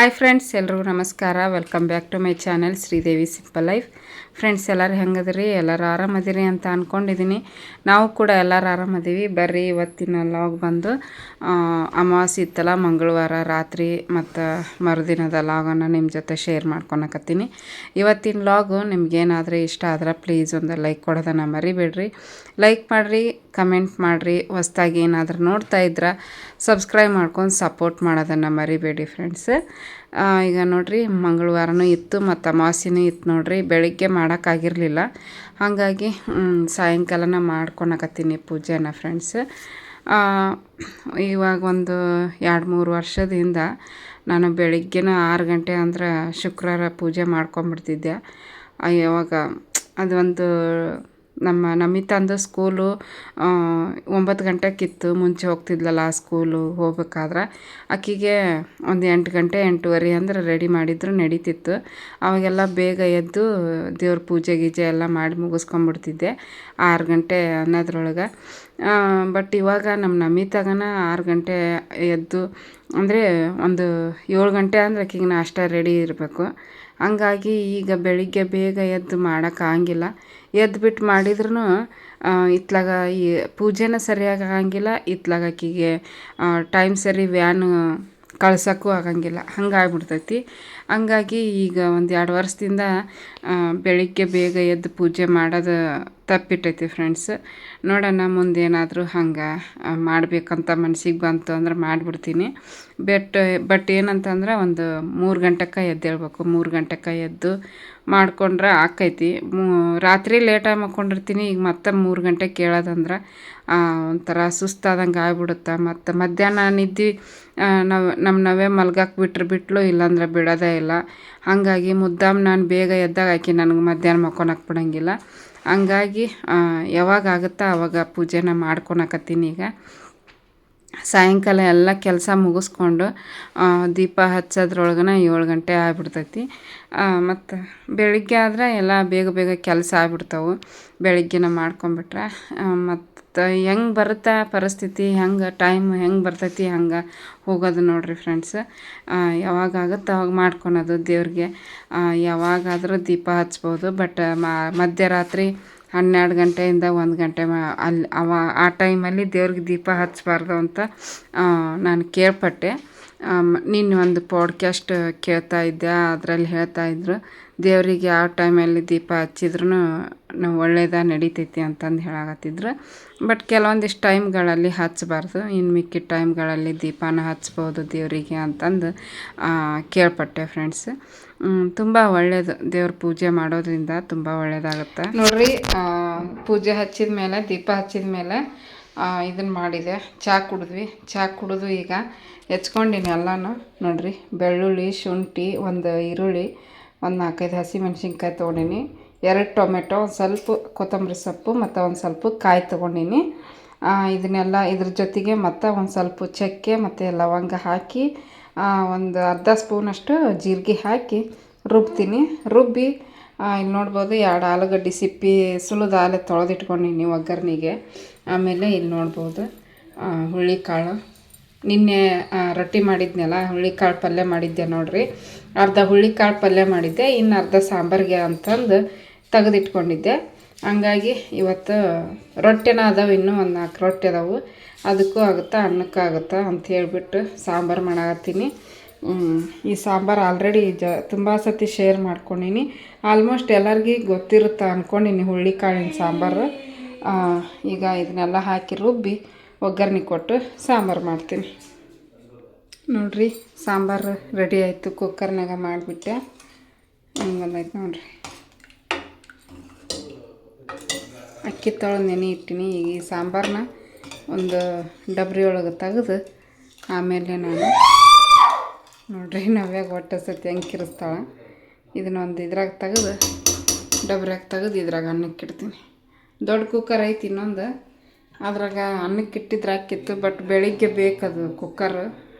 Hi friends, ಎಲ್ರಿಗೂ ನಮಸ್ಕಾರ. Welcome back to my channel Sridevi simple life. Friends, ಎಲ್ಲರೂ ಹೆಂಗದ್ರಿ? ಎಲ್ಲರೂ ಆರಾಮದಿರಿ ಅಂತ ಅಂದ್ಕೊಂಡಿದ್ದೀನಿ. ನಾವು ಕೂಡ ಎಲ್ಲರೂ ಆರಾಮದೀವಿ. ಬರ್ರಿ, ಇವತ್ತಿನ ಲಾಗ್ ಬಂದು ಅಮಾವಾಸ್ಯೆ ಇತ್ತಲ್ಲ, ಮಂಗಳವಾರ ರಾತ್ರಿ ಮತ್ತು ಮರುದಿನದ ಲಾಗನ್ನು ನಿಮ್ಮ ಜೊತೆ ಶೇರ್ ಮಾಡ್ಕೊಳಕತ್ತೀನಿ. ಇವತ್ತಿನ ಲಾಗು ನಿಮ್ಗೇನಾದರೂ ಇಷ್ಟ ಆದ್ರೆ ಪ್ಲೀಸ್ ಒಂದು ಲೈಕ್ ಕೊಡೋದನ್ನು ಮರಿಬೇಡ್ರಿ. ಲೈಕ್ ಮಾಡಿರಿ, ಕಮೆಂಟ್ ಮಾಡಿರಿ. ಹೊಸ್ದಾಗಿ ಏನಾದರೂ ನೋಡ್ತಾ ಇದ್ರೆ ಸಬ್ಸ್ಕ್ರೈಬ್ ಮಾಡ್ಕೊಂಡು ಸಪೋರ್ಟ್ ಮಾಡೋದನ್ನು ಮರಿಬೇಡಿ ಫ್ರೆಂಡ್ಸ್. ಈಗ ನೋಡಿರಿ, ಮಂಗಳವಾರನೂ ಇತ್ತು ಮತ್ತು ಅಮಾವಾಸ್ಯೆನೂ ಇತ್ತು ನೋಡಿರಿ. ಬೆಳಿಗ್ಗೆ ಮಾಡೋಕ್ಕಾಗಿರಲಿಲ್ಲ, ಹಾಗಾಗಿ ಸಾಯಂಕಾಲನ ಮಾಡ್ಕೊಳಕತ್ತೀನಿ ಪೂಜೆನ ಫ್ರೆಂಡ್ಸ್. ಇವಾಗ ಒಂದು 2-3 ವರ್ಷದಿಂದ ನಾನು ಬೆಳಿಗ್ಗೆನ 6 ಗಂಟೆ ಅಂದ್ರೆ ಶುಕ್ರವಾರ ಪೂಜೆ ಮಾಡ್ಕೊಂಬಿಡ್ತಿದ್ದೆ. ಯಾವಾಗ ಅದೊಂದು ನಮ್ಮ ನಮಿತಂದು ಸ್ಕೂಲು 9 ಗಂಟೆಗಿತ್ತು. ಮುಂಚೆ ಹೋಗ್ತಿದ್ಲಲ್ಲ ಸ್ಕೂಲು ಹೋಗ್ಬೇಕಾದ್ರೆ ಆಕೆಗೆ ಒಂದು 8 ಗಂಟೆ 8:30 ಅಂದ್ರೆ ರೆಡಿ ಮಾಡಿದ್ರು ನಡೀತಿತ್ತು. ಅವಾಗೆಲ್ಲ ಬೇಗ ಎದ್ದು ದೇವ್ರ ಪೂಜೆ ಗೀಜೆ ಎಲ್ಲ ಮಾಡಿ ಮುಗಿಸ್ಕೊಂಬಿಡ್ತಿದ್ದೆ 6 ಗಂಟೆ ಅನ್ನೋದ್ರೊಳಗೆ. ಬಟ್ ಇವಾಗ ನಮ್ಮ ನಮಿತಾಗನ 6 ಗಂಟೆ ಎದ್ದು ಅಂದರೆ ಒಂದು 7 ಗಂಟೆ ಅಂದ್ರೆ ಆಕೆಗೆ ನಾಷ್ಟ ರೆಡಿ ಇರಬೇಕು. ಹಂಗಾಗಿ ಈಗ ಬೆಳಿಗ್ಗೆ ಬೇಗ ಎದ್ದು ಮಾಡೋಕ್ಕಾಗಿಲ್ಲ. ಎದ್ದುಬಿಟ್ಟು ಮಾಡಿದ್ರೂ ಇತ್ಲಾಗ ಈ ಪೂಜೆನ ಸರಿಯಾಗಿ ಆಗಂಗಿಲ್ಲ, ಇತ್ಲಾಗ ಆಕೆಗೆ ಟೈಮ್ ಸರಿ ವ್ಯಾನು ಕಳ್ಸೋಕ್ಕೂ ಆಗಂಗಿಲ್ಲ, ಹಂಗಾಗ್ಬಿಡ್ತೈತಿ. ಹಂಗಾಗಿ ಈಗ ಒಂದು 2 ವರ್ಷದಿಂದ ಬೆಳಿಗ್ಗೆ ಬೇಗ ಎದ್ದು ಪೂಜೆ ಮಾಡೋದು ತಪ್ಪಿಟ್ಟೈತಿ ಫ್ರೆಂಡ್ಸ್. ನೋಡೋಣ ಮುಂದೇನಾದರೂ ಹಂಗೆ ಮಾಡಬೇಕಂತ ಮನಸ್ಸಿಗೆ ಬಂತು ಅಂದ್ರೆ ಮಾಡಿಬಿಡ್ತೀನಿ. ಬಟ್ ಏನಂತಂದ್ರೆ ಒಂದು 3 ಗಂಟೆಗೆ ಎದ್ದೇಳ್ಬೇಕು. 3 ಗಂಟೆಗೆ ಎದ್ದು ಮಾಡ್ಕೊಂಡ್ರೆ ಆಕೈತಿ. ರಾತ್ರಿ ಲೇಟಾಗಿ ಮಕ್ಕೊಂಡಿರ್ತೀನಿ. ಈಗ ಮತ್ತೆ 3 ಗಂಟೆಗೆ ಕೇಳೋದಂದ್ರೆ ಒಂಥರ ಸುಸ್ತಾದಂಗೆ ಆಗ್ಬಿಡುತ್ತೆ. ಮತ್ತು ಮಧ್ಯಾಹ್ನ ನಿದ್ದೆ ನವೇ ಮಲ್ಗಕ್ಕೆ ಬಿಟ್ಲು, ಇಲ್ಲಾಂದ್ರೆ ಬಿಡೋದೇ ಇಲ್ಲ. ಹಾಗಾಗಿ ಮುದ್ದಾಮ್ ನಾನು ಬೇಗ ಎದ್ದಾಗ ಆಕೆ ನನಗೆ ಮಧ್ಯಾಹ್ನ ಮಕ್ಕೊಳಕ್ಕೆ ಬಿಡೋಂಗಿಲ್ಲ. ಹಂಗಾಗಿ ಯಾವಾಗ ಆಗುತ್ತಾ ಆವಾಗ ಪೂಜೆನ ಮಾಡ್ಕೊಳಕತ್ತೀನಿ. ಈಗ ಸಾಯಂಕಾಲ ಎಲ್ಲ ಕೆಲಸ ಮುಗಿಸ್ಕೊಂಡು ದೀಪ ಹಚ್ಚೋದ್ರೊಳಗನ 7 ಗಂಟೆ ಆಗ್ಬಿಡ್ತೈತಿ. ಮತ್ತು ಬೆಳಿಗ್ಗೆ ಆದರೆ ಎಲ್ಲ ಬೇಗ ಬೇಗ ಕೆಲಸ ಆಗ್ಬಿಡ್ತಾವೆ ಬೆಳಿಗ್ಗೆನ ಮಾಡ್ಕೊಂಬಿಟ್ರೆ. ಮತ್ತು ಹೆಂಗೆ ಬರುತ್ತೆ ಪರಿಸ್ಥಿತಿ, ಹೆಂಗೆ ಟೈಮ್ ಹೆಂಗೆ ಬರ್ತೈತಿ ಹಂಗೆ ಹೋಗೋದು ನೋಡಿರಿ ಫ್ರೆಂಡ್ಸ್. ಯಾವಾಗಾಗುತ್ತೆ ಅವಾಗ ಮಾಡ್ಕೊಳೋದು ದೇವ್ರಿಗೆ. ಯಾವಾಗಾದರೂ ದೀಪ ಹಚ್ಬೋದು. ಬಟ್ ಮಧ್ಯರಾತ್ರಿ 12 ಗಂಟೆಯಿಂದ 1 ಗಂಟೆ ಆ ಟೈಮಲ್ಲಿ ದೇವ್ರಿಗೆ ದೀಪ ಹಚ್ಚಬಾರ್ದು ಅಂತ ನಾನು ಕೇಳ್ಪಟ್ಟೆ. ನಿನ್ನೆ ಒಂದು ಪಾಡ್ಕ್ಯಾಸ್ಟ್ ಕೇಳ್ತಾ ಇದ್ದೆ, ಅದರಲ್ಲಿ ಹೇಳ್ತಾಯಿದ್ರು ದೇವರಿಗೆ ಯಾವ ಟೈಮಲ್ಲಿ ದೀಪ ಹಚ್ಚಿದ್ರೂ ಒಳ್ಳೇದು ನಡೀತೈತಿ ಅಂತಂದು ಹೇಳಕತ್ತಿದ್ರು. ಬಟ್ ಕೆಲವೊಂದಿಷ್ಟು ಟೈಮ್ಗಳಲ್ಲಿ ಹಚ್ಚಬಾರ್ದು, ಇನ್ನು ಮಿಕ್ಕಿದ ಟೈಮ್ಗಳಲ್ಲಿ ದೀಪನ ಹಚ್ಬೋದು ದೇವರಿಗೆ ಅಂತಂದು ಕೇಳ್ಪಟ್ಟೆ ಫ್ರೆಂಡ್ಸ್. ತುಂಬ ಒಳ್ಳೆಯದು, ದೇವ್ರ ಪೂಜೆ ಮಾಡೋದ್ರಿಂದ ತುಂಬ ಒಳ್ಳೆಯದಾಗುತ್ತೆ ನೋಡಿರಿ. ಪೂಜೆ ಹಚ್ಚಿದ ಮೇಲೆ, ದೀಪ ಹಚ್ಚಿದ ಮೇಲೆ ಇದನ್ನು ಮಾಡಿದೆ, ಚಹಾ ಕುಡಿದು ಈಗ ಹೆಚ್ಕೊಂಡಿನಿ ಎಲ್ಲನೂ ನೋಡಿರಿ. ಬೆಳ್ಳುಳ್ಳಿ, ಶುಂಠಿ, ಒಂದು ಈರುಳ್ಳಿ, ಒಂದು 4-5 ಹಸಿಮೆಣ್ಸಿನ್ಕಾಯಿ ತೊಗೊಂಡಿನಿ, 2 ಟೊಮೆಟೊ, ಒಂದು ಸ್ವಲ್ಪ ಕೊತ್ತಂಬರಿ ಸೊಪ್ಪು ಮತ್ತು ಒಂದು ಸ್ವಲ್ಪ ಕಾಯಿ ತೊಗೊಂಡಿನಿ. ಇದನ್ನೆಲ್ಲ ಇದ್ರ ಜೊತೆಗೆ ಮತ್ತು ಒಂದು ಸ್ವಲ್ಪ ಚಕ್ಕೆ ಮತ್ತು ಲವಂಗ ಹಾಕಿ ಒಂದು ಅರ್ಧ ಸ್ಪೂನಷ್ಟು ಜೀರಿಗೆ ಹಾಕಿ ರುಬ್ತೀನಿ. ರುಬ್ಬಿ ಇಲ್ಲಿ ನೋಡ್ಬೋದು 2 ಆಲೂಗಡ್ಡೆ ಸಿಪ್ಪಿ ಸುಲಿದು ಆಲೆ ತೊಳೆದಿಟ್ಕೊಂಡಿನಿ ಒಗ್ಗರಣೆಗೆ. ಆಮೇಲೆ ಇಲ್ಲಿ ನೋಡ್ಬೋದು ಹುಳ್ಳಿಕಾಳು, ನಿನ್ನೆ ರೊಟ್ಟಿ ಮಾಡಿದ್ನಲ್ಲ, ಹುಳ್ಳಿಕಾಳು ಪಲ್ಯ ಮಾಡಿದ್ದೆ ನೋಡಿರಿ. ಅರ್ಧ ಹುಳ್ಳಿಕಾಳು ಪಲ್ಯ ಮಾಡಿದ್ದೆ, ಇನ್ನು ಅರ್ಧ ಸಾಂಬಾರಿಗೆ ಅಂತಂದು ತೆಗೆದಿಟ್ಕೊಂಡಿದ್ದೆ. ಹಂಗಾಗಿ ಇವತ್ತು ರೊಟ್ಟಿನ ಅದಾವೆ, ಇನ್ನೂ ಒಂದು 4 ರೊಟ್ಟಿ ಅದಾವೆ, ಅದಕ್ಕೂ ಆಗುತ್ತಾ ಅನ್ನಕ್ಕೂ ಆಗುತ್ತಾ ಅಂತ ಹೇಳ್ಬಿಟ್ಟು ಸಾಂಬಾರು ಮಾಡಾಕತ್ತೀನಿ. ಈ ಸಾಂಬಾರು ಆಲ್ರೆಡಿ ತುಂಬ ಸತಿ ಶೇರ್ ಮಾಡ್ಕೊಂಡಿನಿ. ಆಲ್ಮೋಸ್ಟ್ ಎಲ್ಲರಿಗೂ ಗೊತ್ತಿರುತ್ತೆ ಅಂದ್ಕೊಂಡಿನಿ ಹುಳ್ಳಿಕಾಳಿನ ಸಾಂಬಾರು. ಈಗ ಇದನ್ನೆಲ್ಲ ಹಾಕಿ ರುಬ್ಬಿ ಒಗ್ಗರಣೆ ಕೊಟ್ಟು ಸಾಂಬಾರು ಮಾಡ್ತೀನಿ ನೋಡಿರಿ. ಸಾಂಬಾರು ರೆಡಿ ಆಯಿತು, ಕುಕ್ಕರ್ನಾಗ ಮಾಡಿಬಿಟ್ಟೆ. ಹಿಂಗೆ ಬಂದೈತೆ ನೋಡಿರಿ. ಅಕ್ಕಿ ತೊಳೆದು ನೆನೆ ಇಟ್ಟಿನಿ. ಈಗ ಈ ಸಾಂಬಾರನ್ನ ಒಂದು ಡಬ್ರಿ ಒಳಗೆ ತೆಗೆದು ಆಮೇಲೆ ನಾನು ನೋಡಿರಿ ನವ್ಯಾಗ ಹೊಟ್ಟೆ ಸತಿ ಹೆಂಗೆ ಕಿರಿಸ್ತಾಳೆ. ಇದನ್ನೊಂದು ಇದ್ರಾಗ ತೆಗೆದು ಡಬ್ರ್ಯಾಗ ತೆಗೆದು ಇದ್ರಾಗ ಅನ್ನಕ್ಕೆ ಇಡ್ತೀನಿ. ದೊಡ್ಡ ಕುಕ್ಕರ್ ಐತಿ ಇನ್ನೊಂದು, ಅದ್ರಾಗ ಅನ್ನಕ್ಕೆ ಇಟ್ಟಿದ್ರೆ ಹಾಕಿತ್ತು. ಬಟ್ ಬೆಳಿಗ್ಗೆ ಬೇಕದು ಕುಕ್ಕರು,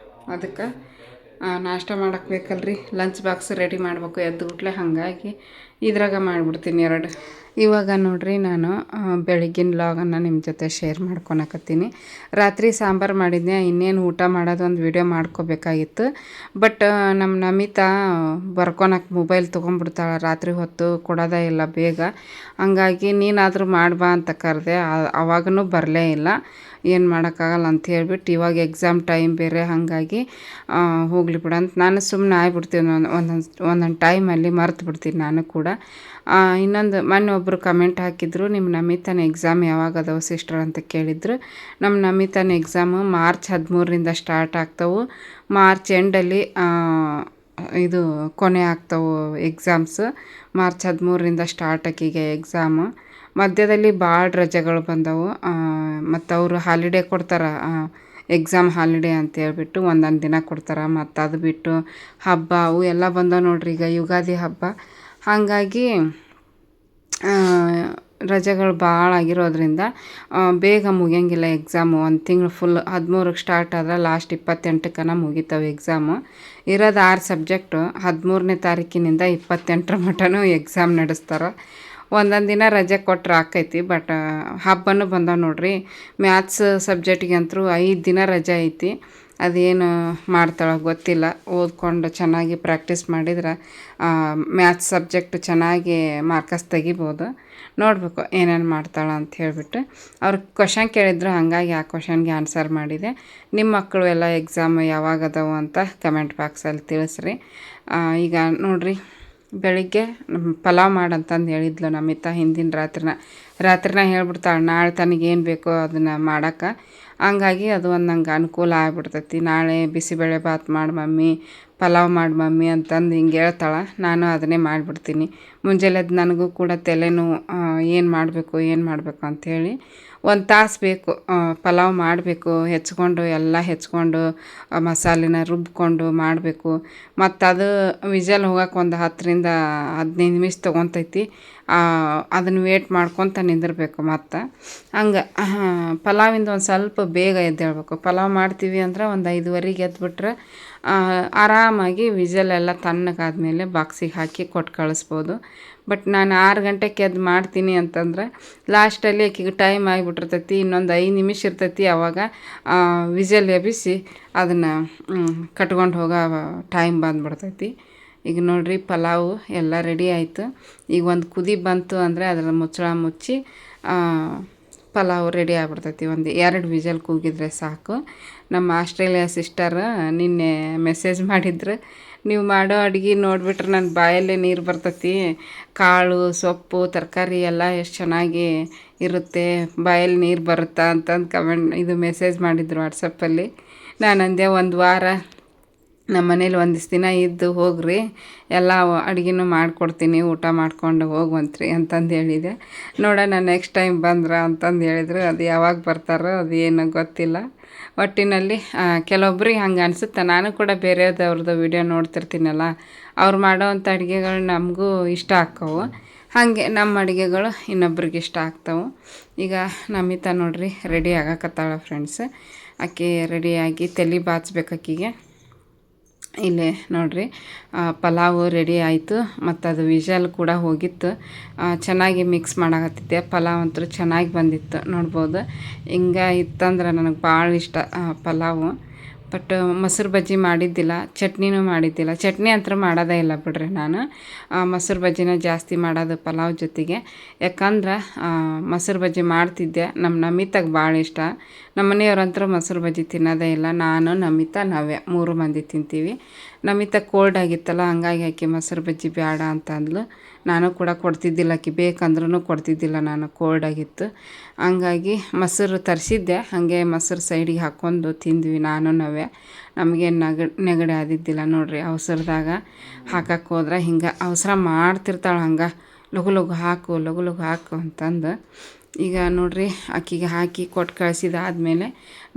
ಅದಕ್ಕೆ ನಾಷ್ಟ ಮಾಡೋಕ್ಕೆ ಬೇಕಲ್ರಿ, ಲಂಚ್ ಬಾಕ್ಸ್ ರೆಡಿ ಮಾಡ್ಬೇಕು ಎದ್ದು ಬಿಟ್ಲೆ. ಹಾಗಾಗಿ ಇದ್ರಾಗ ಮಾಡಿಬಿಡ್ತೀನಿ. ಇವಾಗ ನೋಡ್ರಿ ನಾನು ಬೆಳಗ್ಗಿನ ಲಾಗನ್ನು ನಿಮ್ಮ ಜೊತೆ ಶೇರ್ ಮಾಡ್ಕೊಳಕತ್ತೀನಿ. ರಾತ್ರಿ ಸಾಂಬಾರು ಮಾಡಿದ್ನೆ, ಇನ್ನೇನು ಊಟ ಮಾಡೋದು ಒಂದು ವಿಡಿಯೋ ಮಾಡ್ಕೋಬೇಕಾಗಿತ್ತು. ಬಟ್ ನಮ್ಮ ನಮಿತಾ ಬರ್ಕೊಳಕ್ಕೆ ಮೊಬೈಲ್ ತೊಗೊಂಡ್ಬಿಡ್ತಾಳೆ, ರಾತ್ರಿ ಹೊತ್ತು ಕೊಡೋದೇ ಇಲ್ಲ ಬೇಗ. ಹಂಗಾಗಿ ನೀನಾದರೂ ಮಾಡ್ಬಾ ಅಂತ ಕರೆದೆ, ಅವಾಗೂ ಬರಲೇ ಇಲ್ಲ. ಏನು ಮಾಡೋಕ್ಕಾಗಲ್ಲ ಅಂತ ಹೇಳ್ಬಿಟ್ಟು ಇವಾಗ ಎಕ್ಸಾಮ್ ಟೈಮ್ ಬೇರೆ, ಹಾಗಾಗಿ ಹೋಗಲಿ ಬಿಡು ಅಂತ ನಾನು ಸುಮ್ಮನೆ ಆಗ್ಬಿಡ್ತೀನಿ. ಒಂದೊಂದು ಟೈಮಲ್ಲಿ ಮರ್ತು ಬಿಡ್ತೀನಿ ನಾನು ಕೂಡ. ಇನ್ನೊಂದು ಮೊನ್ನೆ ಒಬ್ಬರು ಕಮೆಂಟ್ ಹಾಕಿದ್ರು, ನಿಮ್ಮ ನಮಿತಾನ ಎಕ್ಸಾಮ್ ಯಾವಾಗ ಅದಾವೆ ಸಿಸ್ಟರ್ ಅಂತ ಕೇಳಿದ್ರು. ನಮ್ಮ ನಮಿತಾನ ಎಕ್ಸಾಮು ಮಾರ್ಚ್ 13ರಿಂದ ಸ್ಟಾರ್ಟ್ ಆಗ್ತವೆ. ಮಾರ್ಚ್ ಎಂಡಲ್ಲಿ ಇದು ಕೊನೆ ಆಗ್ತವೆ ಎಕ್ಸಾಮ್ಸ್. ಮಾರ್ಚ್ 13ರಿಂದ ಸ್ಟಾರ್ಟ್ ಆಕಿಗೆ ಎಕ್ಸಾಮು. ಮಧ್ಯದಲ್ಲಿ ಭಾಳ ರಜೆಗಳು ಬಂದವು, ಮತ್ತು ಅವರು ಹಾಲಿಡೇ ಕೊಡ್ತಾರೆ, ಎಕ್ಸಾಮ್ ಹಾಲಿಡೇ ಅಂತ ಹೇಳ್ಬಿಟ್ಟು ಒಂದೊಂದು ದಿನ ಕೊಡ್ತಾರೆ. ಮತ್ತು ಅದು ಬಿಟ್ಟು ಹಬ್ಬ ಅವು ಎಲ್ಲ ಬಂದವು ನೋಡ್ರಿ, ಈಗ ಯುಗಾದಿ ಹಬ್ಬ. ಹಾಗಾಗಿ ರಜೆಗಳು ಭಾಳ ಆಗಿರೋದ್ರಿಂದ ಬೇಗ ಮುಗಿಯಂಗಿಲ್ಲ ಎಕ್ಸಾಮು. ಒಂದು ತಿಂಗಳು ಫುಲ್ 13ಕ್ಕೆ ಸ್ಟಾರ್ಟ್ ಆದ್ರೆ ಲಾಸ್ಟ್ 28ಕ್ಕನ ಮುಗಿತಾವೆ ಎಕ್ಸಾಮು. ಇರೋದು 6 ಸಬ್ಜೆಕ್ಟು. 13ನೇ ತಾರೀಕಿನಿಂದ 28ರ ಮಟನೂ ಎಕ್ಸಾಮ್ ನಡೆಸ್ತಾರೆ. ಒಂದೊಂದು ದಿನ ರಜೆ ಕೊಟ್ಟರೆ ಆಕೈತಿ, ಬಟ್ ಹಬ್ಬನೂ ಬಂದವು ನೋಡ್ರಿ. ಮ್ಯಾಥ್ಸ್ ಸಬ್ಜೆಕ್ಟಿಗಂತೂ 5 ದಿನ ರಜೆ ಐತಿ. ಅದೇನು ಮಾಡ್ತಾಳೋ ಗೊತ್ತಿಲ್ಲ. ಓದ್ಕೊಂಡು ಚೆನ್ನಾಗಿ ಪ್ರಾಕ್ಟೀಸ್ ಮಾಡಿದ್ರೆ ಮ್ಯಾಥ್ಸ್ ಸಬ್ಜೆಕ್ಟ್ ಚೆನ್ನಾಗಿ ಮಾರ್ಕಸ್ ತೆಗಿಬೋದು. ನೋಡಬೇಕು ಏನೇನು ಮಾಡ್ತಾಳೆ ಅಂತ ಹೇಳಿಬಿಟ್ಟು. ಅವ್ರು ಕ್ವಶನ್ ಕೇಳಿದ್ರು, ಹಾಗಾಗಿ ಆ ಕ್ವಶನ್ಗೆ ಆನ್ಸರ್ ಮಾಡಿದೆ. ನಿಮ್ಮ ಮಕ್ಕಳು ಎಲ್ಲ ಎಕ್ಸಾಮ್ ಯಾವಾಗ ಅದಾವು ಅಂತ ಕಮೆಂಟ್ ಬಾಕ್ಸಲ್ಲಿ ತಿಳಿಸ್ರಿ. ಈಗ ನೋಡಿರಿ, ಬೆಳಿಗ್ಗೆ ಪಲಾವ್ ಮಾಡಂತಂದು ಹೇಳಿದ್ಲು ನಮಿತಾ ಹಿಂದಿನ ರಾತ್ರಿನ ಹೇಳ್ಬಿಡ್ತಾಳೆ, ನಾಳೆ ತನಗೇನು ಬೇಕೋ ಅದನ್ನು ಮಾಡೋಕ್ಕೆ. ಹಂಗಾಗಿ ಅದು ಒಂದು ನಂಗೆ ಅನುಕೂಲ ಆಗ್ಬಿಡ್ತೈತಿ. ನಾಳೆ ಬಿಸಿಬೇಳೆ ಭಾತ್ ಮಾಡಿ ಮಮ್ಮಿ, ಪಲಾವ್ ಮಾಡಿ ಮಮ್ಮಿ ಅಂತಂದು ಹಿಂಗೆ ಹೇಳ್ತಾಳೆ. ನಾನು ಅದನ್ನೇ ಮಾಡಿಬಿಡ್ತೀನಿ. ಮುಂಜಾನೆದ್ದು ನನಗೂ ಕೂಡ ತಲೆನೋವು, ಏನು ಮಾಡಬೇಕು ಅಂಥೇಳಿ. 1 ತಾಸು ಬೇಕು ಪಲಾವ್ ಮಾಡಬೇಕು. ಎಲ್ಲ ಹೆಚ್ಕೊಂಡು ಮಸಾಲೆನ ರುಬ್ಕೊಂಡು ಮಾಡಬೇಕು. ಮತ್ತು ಅದು ವಿಜಲ್ ಹೋಗೋಕೆ ಒಂದು 10ರಿಂದ 15 ನಿಮಿಷ ತೊಗೊತೈತಿ. ಅದನ್ನು ವೇಟ್ ಮಾಡ್ಕೊತ ನಿಂದಿರಬೇಕು. ಮತ್ತು ಹಂಗೆ ಪಲಾವಿಂದ ಒಂದು ಸ್ವಲ್ಪ ಬೇಗ ಎದ್ದೇಳಬೇಕು. ಪಲಾವ್ ಮಾಡ್ತೀವಿ ಅಂದ್ರೆ ಒಂದು 5:15ಗೆ ಎದ್ಬಿಟ್ರೆ ಆರಾಮಾಗಿ ವಿಜಲೆಲ್ಲ ತಣ್ಣಗಾದ್ಮೇಲೆ ಬಾಕ್ಸಿಗೆ ಹಾಕಿ ಕೊಟ್ಟು ಕಳಿಸ್ಬೋದು. ಬಟ್ ನಾನು 6 ಗಂಟೆಗೆ ಎದ್ದು ಮಾಡ್ತೀನಿ ಅಂತಂದ್ರೆ ಲಾಸ್ಟಲ್ಲಿ ಆಕೆಗೆ ಟೈಮ್ ಆಗಿಬಿಟ್ಟಿರ್ತೈತಿ. ಇನ್ನೊಂದು 5 ನಿಮಿಷ ಇರ್ತೈತಿ. ಆವಾಗ ವಿಜಲ್ ಎಬ್ಬಿಸಿ ಅದನ್ನು ಕಟ್ಕೊಂಡು ಹೋಗೋ ಟೈಮ್ ಬಂದುಬಿಡ್ತೈತಿ. ಈಗ ನೋಡಿರಿ, ಪಲಾವು ಎಲ್ಲ ರೆಡಿ ಆಯಿತು. ಈಗ ಒಂದು ಕುದಿ ಬಂತು ಅಂದರೆ ಅದರ ಮುಚ್ಚಳ ಮುಚ್ಚಿ ಪಲಾವ್ ರೆಡಿ ಆಗ್ಬಿಡ್ತೈತಿ. ಒಂದು 2 ವಿಜಲ್ ಕೂಗಿದ್ರೆ ಸಾಕು. ನಮ್ಮ ಆಸ್ಟ್ರೇಲಿಯಾ ಸಿಸ್ಟರ್ ನಿನ್ನೆ ಮೆಸೇಜ್ ಮಾಡಿದ್ರು, ನೀವು ಮಾಡೋ ಅಡುಗೆ ನೋಡಿಬಿಟ್ರೆ ನನ್ನ ಬಾಯಲ್ಲೇ ನೀರು ಬರ್ತೈತಿ. ಕಾಳು ಸೊಪ್ಪು ತರಕಾರಿ ಎಲ್ಲ ಎಷ್ಟು ಚೆನ್ನಾಗಿ ಇರುತ್ತೆ, ಬಾಯಲ್ಲಿ ನೀರು ಬರುತ್ತಾ ಅಂತಂದು ಮೆಸೇಜ್ ಮಾಡಿದ್ರು ವಾಟ್ಸಪ್ಪಲ್ಲಿ. ನಾನು ಅಂದೆ, ಒಂದು ವಾರ ನಮ್ಮ ಮನೇಲಿ ಒಂದಿಷ್ಟು ದಿನ ಇದ್ದು ಹೋಗ್ರಿ, ಎಲ್ಲ ಅಡುಗೆನೂ ಮಾಡಿಕೊಡ್ತೀನಿ, ಊಟ ಮಾಡ್ಕೊಂಡು ಹೋಗುವಂತ್ರಿ ಅಂತಂದು ಹೇಳಿದೆ. ನೋಡೋಣ ನೆಕ್ಸ್ಟ್ ಟೈಮ್ ಬಂದ್ರೆ ಅಂತಂದು ಹೇಳಿದ್ರು. ಅದು ಯಾವಾಗ ಬರ್ತಾರೋ ಅದು ಏನು ಗೊತ್ತಿಲ್ಲ. ಒಟ್ಟಿನಲ್ಲಿ ಕೆಲವೊಬ್ರಿಗೆ ಹಂಗೆ ಅನಿಸುತ್ತೆ. ನಾನು ಕೂಡ ಬೇರೆಯವ್ರದ್ದು ವಿಡಿಯೋ ನೋಡ್ತಿರ್ತೀನಲ್ಲ, ಅವ್ರು ಮಾಡೋವಂಥ ಅಡುಗೆಗಳು ನಮಗೂ ಇಷ್ಟ ಆಕ್ಕವು. ಹಾಗೆ ನಮ್ಮ ಅಡುಗೆಗಳು ಇನ್ನೊಬ್ರಿಗೆ ಇಷ್ಟ ಆಗ್ತಾವೆ. ಈಗ ನಮಿತಾ ನೋಡ್ರಿ ರೆಡಿ ಆಗಕತ್ತಾಳ ಫ್ರೆಂಡ್ಸ್. ಆಕೆ ರೆಡಿಯಾಗಿ ತಲೆ ಬಾಚ್ಬೇಕು ಆಕೆಗೆ. ಇಲ್ಲೇ ನೋಡಿರಿ, ಪಲಾವು ರೆಡಿ ಆಯಿತು. ಮತ್ತು ಅದು ವಿಜಲ್ ಕೂಡ ಹೋಗಿತ್ತು. ಚೆನ್ನಾಗಿ ಮಿಕ್ಸ್ ಮಾಡಾಕತ್ತಿದ್ದೆ. ಪಲಾವ್ ಅಂತೂ ಚೆನ್ನಾಗಿ ಬಂದಿತ್ತು, ನೋಡ್ಬೋದು. ಹಿಂಗೆ ಇತ್ತಂದ್ರೆ ನನಗೆ ಭಾಳ ಇಷ್ಟ ಪಲಾವು. ಬಟ್ ಮೊಸರು ಬಜ್ಜಿ ಮಾಡಿದ್ದಿಲ್ಲ, ಚಟ್ನಿನೂ ಮಾಡಿದ್ದಿಲ್ಲ. ಚಟ್ನಿ ಅಂತೂ ಮಾಡೋದೇ ಇಲ್ಲ ಬಿಡ್ರಿ ನಾನು. ಮೊಸರು ಬಜ್ಜಿನ ಜಾಸ್ತಿ ಮಾಡೋದು ಪಲಾವ್ ಜೊತೆಗೆ. ಯಾಕಂದ್ರೆ ಮೊಸರು ಬಜ್ಜಿ ಮಾಡ್ತಿದ್ದೆ. ನಮ್ಮ ನಮಿತಾಗೆ ಭಾಳ ಇಷ್ಟ. ನಮ್ಮ ಮನೆಯವ್ರಂತೂ ಮೊಸರು ಬಜ್ಜಿ ತಿನ್ನೋದೇ ಇಲ್ಲ. ನಾನು ನಮಿತಾ ನವ್ಯ 3 ಮಂದಿ ತಿಂತೀವಿ. ನಮಿತಾ ಕೋಲ್ಡ್ ಆಗಿತ್ತಲ್ಲ, ಹಂಗಾಗಿ ಆಕೆ ಮೊಸರು ಬಜ್ಜಿ ಬೇಡ ಅಂತ ಅಂದ್ಲು. ನಾನು ಕೂಡ ಕೊಡ್ತಿದ್ದಿಲ್ಲ, ಆಕೆ ಬೇಕಂದ್ರೂ ಕೊಡ್ತಿದ್ದಿಲ್ಲ, ನಾನು ಕೋಲ್ಡ್ ಆಗಿತ್ತು. ಹಂಗಾಗಿ ಮೊಸರು ತರಿಸಿದ್ದೆ, ಹಾಗೆ ಮೊಸರು ಸೈಡಿಗೆ ಹಾಕ್ಕೊಂಡು ತಿಂದ್ವಿ ನಾನು ನವ್ಯ. ನಮಗೇನು ನೆಗಡಿ ಆದಿದ್ದಿಲ್ಲ ನೋಡಿರಿ. ಅವಸರದಾಗ ಹಾಕಕ್ಕೆ ಹೋದ್ರೆ ಹಿಂಗೆ ಅವಸರ ಮಾಡ್ತಿರ್ತಾಳೆ, ಹಂಗೆ ಲಘು ಲಘು ಹಾಕು ಅಂತಂದು. ಈಗ ನೋಡಿರಿ, ಆಕೆಗೆ ಹಾಕಿ ಕೊಟ್ಟು ಕಳಿಸಿದಾದ್ಮೇಲೆ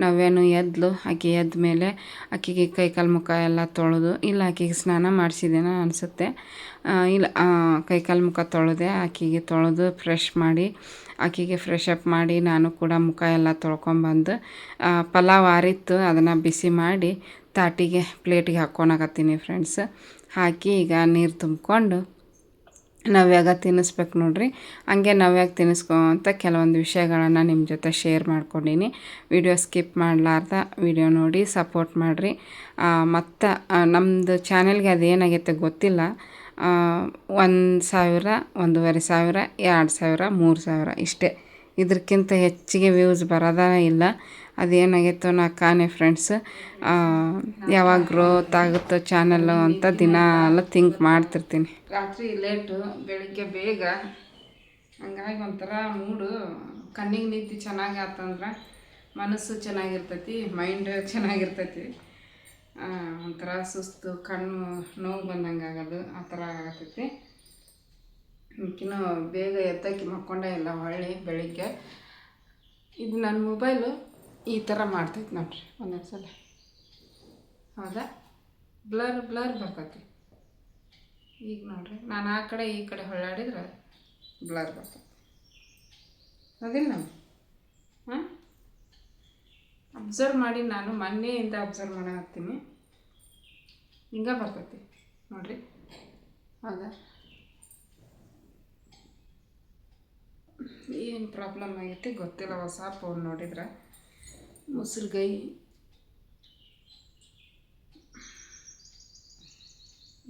ನವ್ಯನೂ ಎದ್ಲು. ಆಕೆ ಎದ್ದ ಮೇಲೆ ಆಕೆಗೆ ಕೈಕಾಲು ಮುಖ ಎಲ್ಲ ತೊಳೆದು, ಇಲ್ಲ ಆಕೆಗೆ ಸ್ನಾನ ಮಾಡಿಸಿದ್ದೇನೋ ಅನಿಸುತ್ತೆ, ಇಲ್ಲ ಕೈಕಾಲು ಮುಖ ತೊಳೆದೆ. ಆಕೆಗೆ ತೊಳೆದು ಫ್ರೆಶ್ ಮಾಡಿ, ಆಕೆಗೆ ಫ್ರೆಶ್ ಅಪ್ ಮಾಡಿ ನಾನು ಕೂಡ ಮುಖ ಎಲ್ಲ ತೊಳ್ಕೊಂಬಂದು ಪಲಾವ್ ಆರಿತ್ತು, ಅದನ್ನು ಬಿಸಿ ಮಾಡಿ ತಾಟಿಗೆ ಪ್ಲೇಟಿಗೆ ಹಾಕ್ಕೊಳಕತ್ತೀನಿ ಫ್ರೆಂಡ್ಸ್. ಹಾಕಿ ಈಗ ನೀರು ತುಂಬಿಕೊಂಡು ನವ್ಯಾಗ ತಿನ್ನಿಸ್ಬೇಕು ನೋಡ್ರಿ. ಹಂಗೆ ನವ್ಯಾಗ ತಿನ್ನಿಸ್ಕೊಂತ ಕೆಲವೊಂದು ವಿಷಯಗಳನ್ನು ನಿಮ್ಮ ಜೊತೆ ಶೇರ್ ಮಾಡ್ಕೊಂಡೀನಿ. ವಿಡಿಯೋ ಸ್ಕಿಪ್ ಮಾಡಲಾರ್ದ ವಿಡಿಯೋ ನೋಡಿ ಸಪೋರ್ಟ್ ಮಾಡಿರಿ. ಮತ್ತು ನಮ್ಮದು ಚಾನೆಲ್ಗೆ ಅದೇನಾಗೈತೆ ಗೊತ್ತಿಲ್ಲ, 1,000, 1,500, 2,000, 3,000 ಇಷ್ಟೇ. ಇದಕ್ಕಿಂತ ಹೆಚ್ಚಿಗೆ ವ್ಯೂಸ್ ಬರೋದೇ ಇಲ್ಲ. ಅದೇನಾಗಿತ್ತು ನಾ ಕಾಣೆ ಫ್ರೆಂಡ್ಸ್. ಯಾವಾಗ ಗ್ರೋತ್ ಆಗುತ್ತೋ ಚಾನಲ್ಲು ಅಂತ ದಿನ ಎಲ್ಲ ಥಿಂಕ್ ಮಾಡ್ತಿರ್ತೀನಿ. ರಾತ್ರಿ ಲೇಟು, ಬೆಳಿಗ್ಗೆ ಬೇಗ, ಹಂಗಾಗಿ ಒಂಥರ ಮೂಡು. ಕಣ್ಣಿಗೆ ನಿದ್ದೆ ಚೆನ್ನಾಗಿ ಆತಂದ್ರೆ ಮನಸ್ಸು ಚೆನ್ನಾಗಿರ್ತೈತಿ, ಮೈಂಡ್ ಚೆನ್ನಾಗಿರ್ತೈತಿ. ಒಂಥರ ಸುಸ್ತು, ಕಣ್ಣು ನೋವು ಬಂದಂಗೆ ಆಗೋದು ಆ ಥರ ಆಗತೈತಿ. ಈಕಿನೂ ಬೇಗ ಎದ್ದಕ್ಕೆ ಮಕ್ಕೊಂಡೇ ಇಲ್ಲ. ಹೊಳ್ಳಿ ಬೆಳಿಗ್ಗೆ ಇದು ನನ್ನ ಮೊಬೈಲು ಈ ಥರ ಮಾಡ್ತೈತಿ ನೋಡ್ರಿ ಒಂದೊಂದು ಸಲ. ಹೌದಾ, ಬ್ಲರ್ ಬರ್ತೈತಿ. ಈಗ ನೋಡ್ರಿ ನಾನು ಆ ಕಡೆ ಈ ಕಡೆ ಹೊಳ್ಳಾಡಿದ್ರೆ ಬ್ಲರ್ ಬರ್ತೈತಿ. ಅದಿಲ್ಲ ನಾವು ಅಬ್ಸರ್ವ್ ಮಾಡಿ, ನಾನು ಮೊನ್ನೆಯಿಂದ ಅಬ್ಸರ್ವ್ ಮಾಡತ್ತೀನಿ. ಹಿಂಗೆ ಬರ್ತೈತಿ ನೋಡ್ರಿ. ಹೌದಾ, ಏನು ಪ್ರಾಬ್ಲಮ್ ಆಗೈತಿ ಗೊತ್ತಿಲ್ಲ. ಹೊಸ ಫೋನ್ ನೋಡಿದ್ರೆ ಮುಸುರ್ಗೈ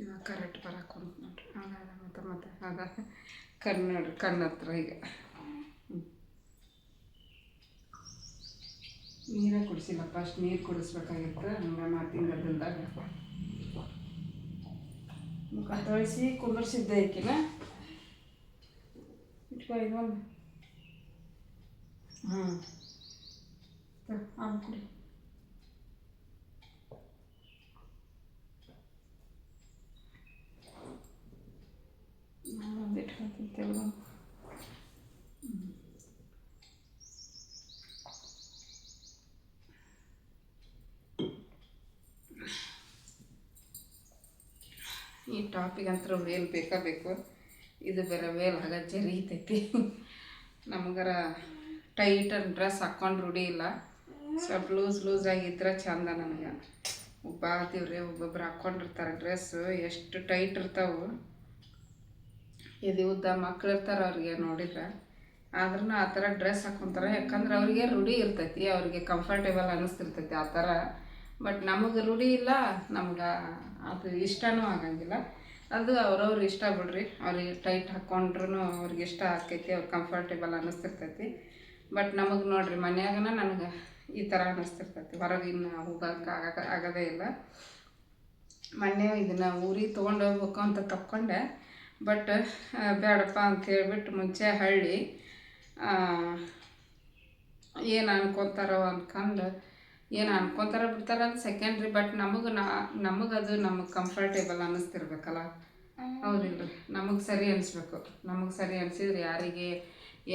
ಇವಾಗ ಕರೆಕ್ಟ್ ಬರಕ್ಕೆ ಹೊಂಟು ನೋಡ್ರಿ. ಹಂಗಾದ ಮತ್ತೆ ಅದ ಕಣ್ಣು ಹತ್ರ ಈಗ ನೀರೇ ಕುಡಿಸಿಲ್ಲ. ಫಸ್ಟ್ ನೀರು ಕುಡಿಸ್ಬೇಕಾಗಿತ್ತು. ಹಂಗೆ ಮಾತಿನ ಗದ್ದಲ್ದಾಗ ಮುಖ ತೊಳಿಸಿ ಕುಂದರ್ಸಿದ್ದೆ ಈಕಿನ. ಇಟ್ಕೊ ಇದೊಂದು ಹಾಲು ಕುಡಿ. ಒಂದು ಇಟ್ಕೊತೀನಿ ತೆಗೆದು. ಈ ಟಾಪಿಗಂತೂ ವೇಲ್ ಬೇಕು. ಇದು ಬೇರೆ ವೇಲ್ ಆಗ ಜರೀತೈತಿ. ನಮಗರ ಟೈಟ್ ಡ್ರೆಸ್ ಹಾಕ್ಕೊಂಡು ರೂಢಿ ಇಲ್ಲ. ಸ್ವಲ್ಪ ಲೂಸ್ ಆಗಿದ್ರೆ ಚಂದ. ನನಗೆ ಒಬ್ಬಾತೀವ್ರಿ, ಒಬ್ಬೊಬ್ರು ಹಾಕ್ಕೊಂಡಿರ್ತಾರೆ ಡ್ರೆಸ್ಸು ಎಷ್ಟು ಟೈಟ್ ಇರ್ತಾವೆ. ಇದು ಉದ್ದ ಮಕ್ಳು ಇರ್ತಾರೆ ಅವ್ರಿಗೆ ನೋಡಿದ್ರೆ. ಆದ್ರೂ ಆ ಥರ ಡ್ರೆಸ್ ಹಾಕ್ಕೊಂತಾರೆ, ಯಾಕಂದ್ರೆ ಅವ್ರಿಗೆ ರೂಢಿ ಇರ್ತೈತಿ, ಅವ್ರಿಗೆ ಕಂಫರ್ಟೇಬಲ್ ಅನ್ನಿಸ್ತಿರ್ತೈತಿ ಆ ಥರ. ಬಟ್ ನಮಗೆ ರೂಢಿ ಇಲ್ಲ, ನಮ್ಗೆ ಅದು ಇಷ್ಟನೂ ಆಗಂಗಿಲ್ಲ. ಅದು ಅವ್ರವ್ರ ಇಷ್ಟ ಬಿಡ್ರಿ. ಅವ್ರಿಗೆ ಟೈಟ್ ಹಾಕ್ಕೊಂಡ್ರೂ ಅವ್ರಿಗೆ ಇಷ್ಟ ಆಕೈತಿ, ಅವ್ರಿಗೆ ಕಂಫರ್ಟೇಬಲ್ ಅನ್ನಿಸ್ತಿರ್ತೈತಿ. ಬಟ್ ನಮಗೆ ನೋಡ್ರಿ ಮನ್ಯಾಗನ ನನಗೆ ಈ ಥರ ಅನ್ನಿಸ್ತಿರ್ತೈತಿ. ಹೊರಗಿನ ಹೋಗೋಕೆ ಆಗೋದೇ ಇಲ್ಲ. ಮೊನ್ನೆ ಇದನ್ನು ಊರಿಗೆ ತೊಗೊಂಡು ಹೋಗ್ಬೇಕು ಅಂತ ತಕ್ಕೊಂಡೆ. ಬಟ್ ಬೇಡಪ್ಪ ಅಂತ ಹೇಳ್ಬಿಟ್ಟು ಮುಂಚೆ ಹಳ್ಳಿ ಏನು ಅನ್ಕೊತಾರೋ ಅಂದ್ಕೊಂಡು, ಏನು ಅನ್ಕೊತಾರೋ ಬಿಡ್ತಾರ ಅದು ಸೆಕೆಂಡ್ರಿ. ಬಟ್ ನಮಗದು ನಮಗೆ ಕಂಫರ್ಟೇಬಲ್ ಅನ್ನಿಸ್ತಿರ್ಬೇಕಲ್ಲ. ಹೌದಿಲ್ಲ, ನಮಗೆ ಸರಿ ಅನಿಸ್ಬೇಕು. ನಮಗೆ ಸರಿ ಅನಿಸಿದ್ರೆ ಯಾರಿಗೆ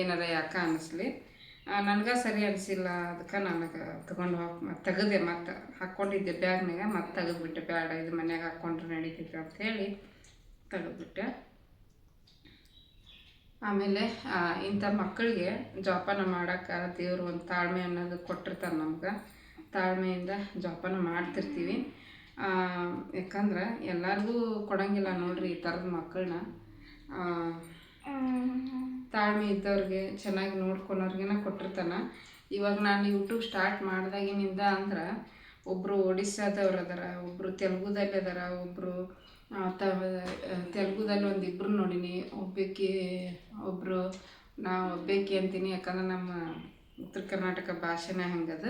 ಏನಾರ ಯಾಕೆ ಅನ್ನಿಸ್ಲಿ. ನನಗೆ ಸರಿ ಅನಿಸಿಲ್ಲ, ಅದಕ್ಕೆ ನನಗೆ ತೊಗೊಂಡು ತೆಗೆದೆ. ಮತ್ತು ಹಾಕ್ಕೊಂಡಿದ್ದೆ ಬ್ಯಾಗ್ನಾಗ, ಮತ್ತು ತೆಗೆದುಬಿಟ್ಟೆ. ಬೇಡ, ಇದು ಮನ್ಯಾಗ ಹಾಕ್ಕೊಂಡ್ರೆ ನಡೀತೈತೆ ಅಂಥೇಳಿ ತೆಗೆದುಬಿಟ್ಟೆ. ಆಮೇಲೆ ಇಂಥ ಮಕ್ಕಳಿಗೆ ಜೋಪಾನ ಮಾಡೋಕೆ ದೇವರು ಒಂದು ತಾಳ್ಮೆ ಅನ್ನೋದು ಕೊಟ್ಟಿರ್ತಾರೆ ನಮ್ಗೆ. ತಾಳ್ಮೆಯಿಂದ ಜೋಪಾನ ಮಾಡ್ತಿರ್ತೀವಿ. ಯಾಕಂದ್ರೆ ಎಲ್ಲರಿಗೂ ಕೊಡೋಂಗಿಲ್ಲ ನೋಡ್ರಿ ಈ ಥರದ ಮಕ್ಕಳನ್ನ. ತಾಳ್ಮೆ ಇದ್ದವ್ರಿಗೆ, ಚೆನ್ನಾಗಿ ನೋಡ್ಕೊಳೋರ್ಗೆ ಕೊಟ್ಟಿರ್ತಾನೆ. ಇವಾಗ ನಾನು ಯೂಟ್ಯೂಬ್ ಸ್ಟಾರ್ಟ್ ಮಾಡಿದಾಗಿನಿಂದ ಅಂದ್ರೆ ಒಬ್ಬರು ಒಡಿಸ್ಸಾದವ್ರು ಅದಾರ, ಒಬ್ಬರು ತೆಲುಗುದಲ್ಲಿ ಅದಾರ, ಒಬ್ಬರು ತೆಲುಗುದಲ್ಲಿ ಒಂದು ಇಬ್ಬರು ನೋಡೀನಿ. ಒಬ್ಬರು ಒಬ್ಬೇಕಿ ಅಂತೀನಿ, ಯಾಕಂದ್ರೆ ನಮ್ಮ ಉತ್ತರ ಕರ್ನಾಟಕ ಭಾಷೆನೇ ಹಂಗದ.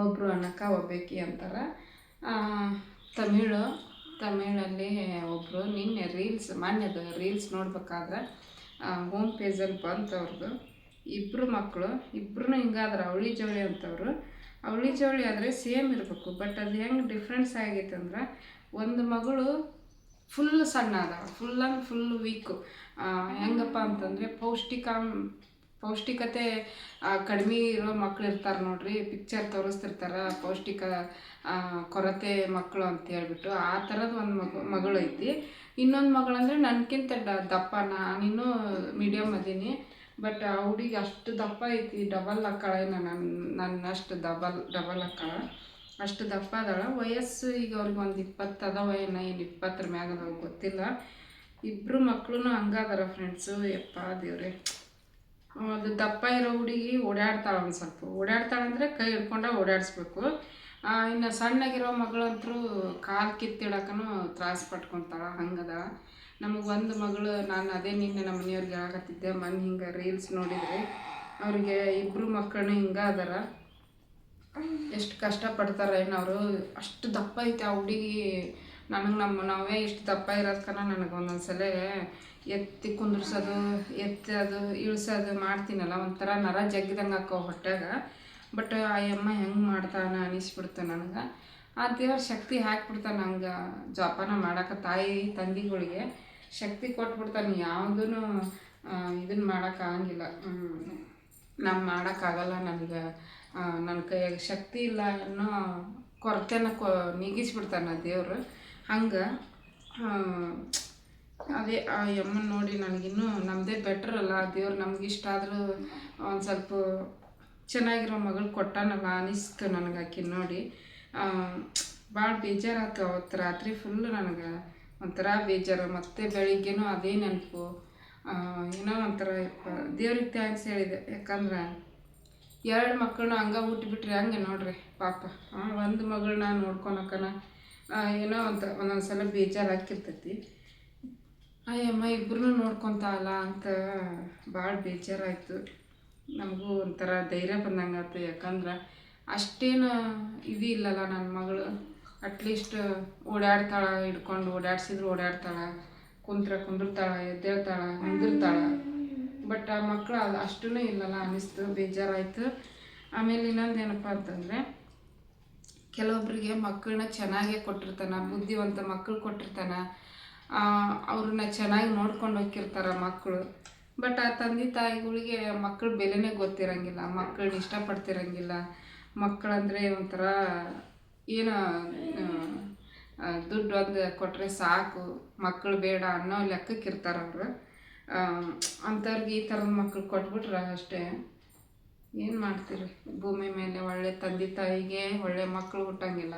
ಒಬ್ಬರು ಅನ್ನಕ್ಕೆ ಒಬ್ಬೇಕಿ ಅಂತಾರೆ. ತಮಿಳಲ್ಲಿ ಒಬ್ಬರು ನಿನ್ನೆ ಮಾನ್ಯದ ರೀಲ್ಸ್ ನೋಡ್ಬೇಕಾದ್ರೆ ಹೋಮ್ ಪೇಜಲ್ಲಿ ಬಂತು ಅವ್ರದ್ದು. ಇಬ್ಬರು ಮಕ್ಕಳು, ಇಬ್ಬರೂ ಹಿಂಗಾದ್ರೆ ಅವಳಿ ಜವಳಿ ಅಂತವ್ರು. ಅವಳಿ ಜವಳಿ ಆದರೆ ಸೇಮ್ ಇರಬೇಕು. ಬಟ್ ಅದು ಹೆಂಗೆ ಡಿಫ್ರೆನ್ಸ್ ಆಗೈತೆ ಅಂದ್ರೆ, ಒಂದು ಮಗಳು ಫುಲ್ ಸಣ್ಣ ಅದ, ಫುಲ್ ವೀಕು. ಹೆಂಗಪ್ಪ ಅಂತಂದರೆ ಪೌಷ್ಟಿಕತೆ ಕಡಿಮೆ ಇರೋ ಮಕ್ಳು ಇರ್ತಾರೆ ನೋಡ್ರಿ. ಪಿಕ್ಚರ್ ತೋರಿಸ್ತಿರ್ತಾರೆ ಪೌಷ್ಟಿಕ ಕೊರತೆ ಮಕ್ಕಳು ಅಂತ ಹೇಳ್ಬಿಟ್ಟು. ಆ ಥರದ್ದು ಒಂದು ಮಗಳು ಐತಿ. ಇನ್ನೊಂದು ಮಗಳಂದರೆ ನನಗಿಂತ ದಪ್ಪ. ನಾನಿನ್ನೂ ಮೀಡಿಯಮ್ ಅದೀನಿ. ಬಟ್ ಆ ಹುಡುಗಿ ಅಷ್ಟು ದಪ್ಪ ಐತಿ, ಡಬಲ್ ಅಕ್ಕಳ. ನನ್ನಷ್ಟು ಡಬಲ್ ಅಕ್ಕಳ. ಅಷ್ಟು ದಪ್ಪ ಅದಾಳ. ವಯಸ್ಸು ಈಗ ಅವ್ರಿಗೆ ಒಂದು 20 ಅದಾವ, ಏನು 20 ಮ್ಯಾಗ ಅದಾವ ಗೊತ್ತಿಲ್ಲ. ಇಬ್ಬರು ಮಕ್ಕಳು ಹಂಗದಾರ ಫ್ರೆಂಡ್ಸು. ಯಪ್ಪ ದೇವ್ರೆ, ಅದು ದಪ್ಪ ಇರೋ ಹುಡುಗಿ ಓಡಾಡ್ತಾಳೆ, ಒಂದು ಸ್ವಲ್ಪ ಓಡಾಡ್ತಾಳಂದರೆ ಕೈ ಹಿಡ್ಕೊಂಡ ಓಡಾಡಿಸ್ಬೇಕು. ಇನ್ನು ಸಣ್ಣಗಿರೋ ಮಗಳಂತರೂ ಕಾಲು ಕಿತ್ತಿಡಕ್ಕೂ ತ್ರಾಸ ಪಟ್ಕೊತಾಳ, ಹಂಗದ. ನಮಗೆ ಒಂದು ಮಗಳು, ನಾನು ಅದೇ ನಿನ್ನೆ ನಮ್ಮ ಮನೆಯವ್ರಿಗೆ ಹೇಳಕತ್ತಿದ್ದೆ, ಮೊನ್ನೆ ಹಿಂಗೆ ರೀಲ್ಸ್ ನೋಡಿದ್ರಿ, ಅವ್ರಿಗೆ ಇಬ್ಬರು ಮಕ್ಕಳನ್ನ ಹಿಂಗೆ ಅದಾರ. ಎಷ್ಟು ಕಷ್ಟಪಡ್ತಾರೆ ಏನು ಅವರು. ಅಷ್ಟು ದಪ್ಪ ಐತೆ ಆ ಹುಡುಗಿ. ನನಗೆ ನಾವೇ ಇಷ್ಟು ದಪ್ಪ ಇರೋದ್ಕನ ನನಗೆ ಒಂದೊಂದು ಸಲ ಎತ್ತಿ ಕುಂದ್ರಿಸೋದು, ಎತ್ತೋದು ಇಳಿಸೋದು ಮಾಡ್ತೀನಲ್ಲ, ಒಂಥರ ನರ ಜಗ್ಗಿದಂಗೆ ಹಾಕೋ ಹೊಟ್ಯಾಗ. ಬಟ್ ಆ ಅಮ್ಮ ಹೆಂಗೆ ಮಾಡ್ತಾನೆ ಅನಿಸ್ಬಿಡ್ತಾನೆ ನನಗೆ. ಆ ದೇವ್ರ ಶಕ್ತಿ ಹಾಕಿಬಿಡ್ತಾನೆ ಹಂಗೆ ಜೋಪಾನ ಮಾಡೋಕೆ. ತಾಯಿ ತಂದೆಗಳಿಗೆ ಶಕ್ತಿ ಕೊಟ್ಬಿಡ್ತಾನೆ. ಯಾವುದೂ ಇದನ್ನು ಮಾಡೋಕ್ಕಾಗಂಗಿಲ್ಲ. ನಾನು ಮಾಡೋಕ್ಕಾಗಲ್ಲ, ನನಗೆ ನನ್ನ ಕೈಯಾಗ ಶಕ್ತಿ ಇಲ್ಲ ಅನ್ನೋ ಕೊರತೆನ ನೀಗಿಸ್ಬಿಡ್ತಾನೆ ದೇವರು. ಹಂಗೆ ಅದೇ ಆ ಯಮ್ಮನ ನೋಡಿ ನನಗಿನ್ನೂ ನಮ್ಮದೇ ಬೆಟ್ರಲ್ಲ, ದೇವ್ರು ನಮಗಿಷ್ಟ ಆದರೂ ಒಂದು ಸ್ವಲ್ಪ ಚೆನ್ನಾಗಿರೋ ಮಗಳು ಕೊಟ್ಟಾನಲ್ಲ ಅನಿಸ್ತು ನನಗೆ. ಆಕಿ ನೋಡಿ ಭಾಳ ಬೇಜಾರಾಯ್ತು ಅವತ್ತು ರಾತ್ರಿ ಫುಲ್ಲು. ನನಗೆ ಒಂಥರ ಬೇಜಾರು. ಮತ್ತು ಬೆಳಿಗ್ಗೆನೂ ಅದೇ ನೆನಪು. ಏನೋ ಒಂಥರ ದೇವ್ರಿಗೆ ಥ್ಯಾಂಕ್ಸ್ ಹೇಳಿದೆ. ಯಾಕಂದ್ರೆ 2 ಮಕ್ಕಳನ್ನ ಹಂಗೆ ಹುಟ್ಟಿಬಿಟ್ರಿ ಹಂಗೆ ನೋಡ್ರಿ ಪಾಪ. ಒಂದು ಮಗಳನ್ನ ನೋಡ್ಕೊಳಕನ ಏನೋ ಒಂದೊಂದು ಸಲ ಬೇಜಾರಾಗಿರ್ತೈತಿ. ಅಯ್ಯಮ್ಮ ಇಬ್ಬರೂ ನೋಡ್ಕೊತಾವಲ್ಲ ಅಂತ ಭಾಳ ಬೇಜಾರಾಯಿತು. ನಮಗೂ ಒಂಥರ ಧೈರ್ಯ ಬಂದಂಗೆ ಆಯ್ತು. ಯಾಕಂದ್ರೆ ಅಷ್ಟೇನು ಇದು ಇಲ್ಲಲ್ಲ ನನ್ನ ಮಗಳು. ಅಟ್ಲೀಸ್ಟ್ ಓಡಾಡ್ತಾಳೆ, ಹಿಡ್ಕೊಂಡು ಓಡಾಡ್ಸಿದ್ರು ಓಡಾಡ್ತಾಳೆ, ಕುಂದಿರ್ತಾಳೆ, ಎದ್ದೇಳ್ತಾಳೆ, ನಿಂದಿರ್ತಾಳೆ. ಬಟ್ ಆ ಮಕ್ಕಳು ಅದು ಅಷ್ಟೂ ಇಲ್ಲಲ್ಲ ಅನ್ನಿಸ್ತು, ಬೇಜಾರಾಯಿತು. ಆಮೇಲೆ ಇನ್ನೊಂದು ಏನಪ್ಪ ಅಂತಂದರೆ, ಕೆಲವೊಬ್ಬರಿಗೆ ಮಕ್ಕಳನ್ನ ಚೆನ್ನಾಗೇ ಕೊಟ್ಟಿರ್ತಾನೆ, ಬುದ್ಧಿವಂತ ಮಕ್ಕಳು ಕೊಟ್ಟಿರ್ತಾನೆ, ಅವ್ರನ್ನ ಚೆನ್ನಾಗಿ ನೋಡ್ಕೊಂಡು ಹೋಗಿರ್ತಾರೆ ಮಕ್ಕಳು. ಬಟ್ ಆ ತಂದೆ ತಾಯಿಗಳಿಗೆ ಮಕ್ಕಳ ಬೆಲೆನೇ ಗೊತ್ತಿರೋಂಗಿಲ್ಲ, ಮಕ್ಕಳನ್ನ ಇಷ್ಟಪಡ್ತಿರಂಗಿಲ್ಲ. ಮಕ್ಕಳಂದರೆ ಒಂಥರ ಏನೋ ದುಡ್ಡು ಒಂದು ಕೊಟ್ಟರೆ ಸಾಕು, ಮಕ್ಕಳು ಬೇಡ ಅನ್ನೋ ಲೆಕ್ಕಕ್ಕೆ ಇರ್ತಾರೆ ಅವರು. ಅಂಥವ್ರಿಗೆ ಈ ಥರದ ಮಕ್ಕಳು ಕೊಟ್ಬಿಟ್ರೆ ಅಷ್ಟೇ. ಏನು ಮಾಡ್ತೀರಿ, ಭೂಮಿ ಮೇಲೆ ಒಳ್ಳೆ ತಂದೆ ತಾಯಿಗೆ ಒಳ್ಳೆ ಮಕ್ಕಳು ಹುಟ್ಟಂಗಿಲ್ಲ,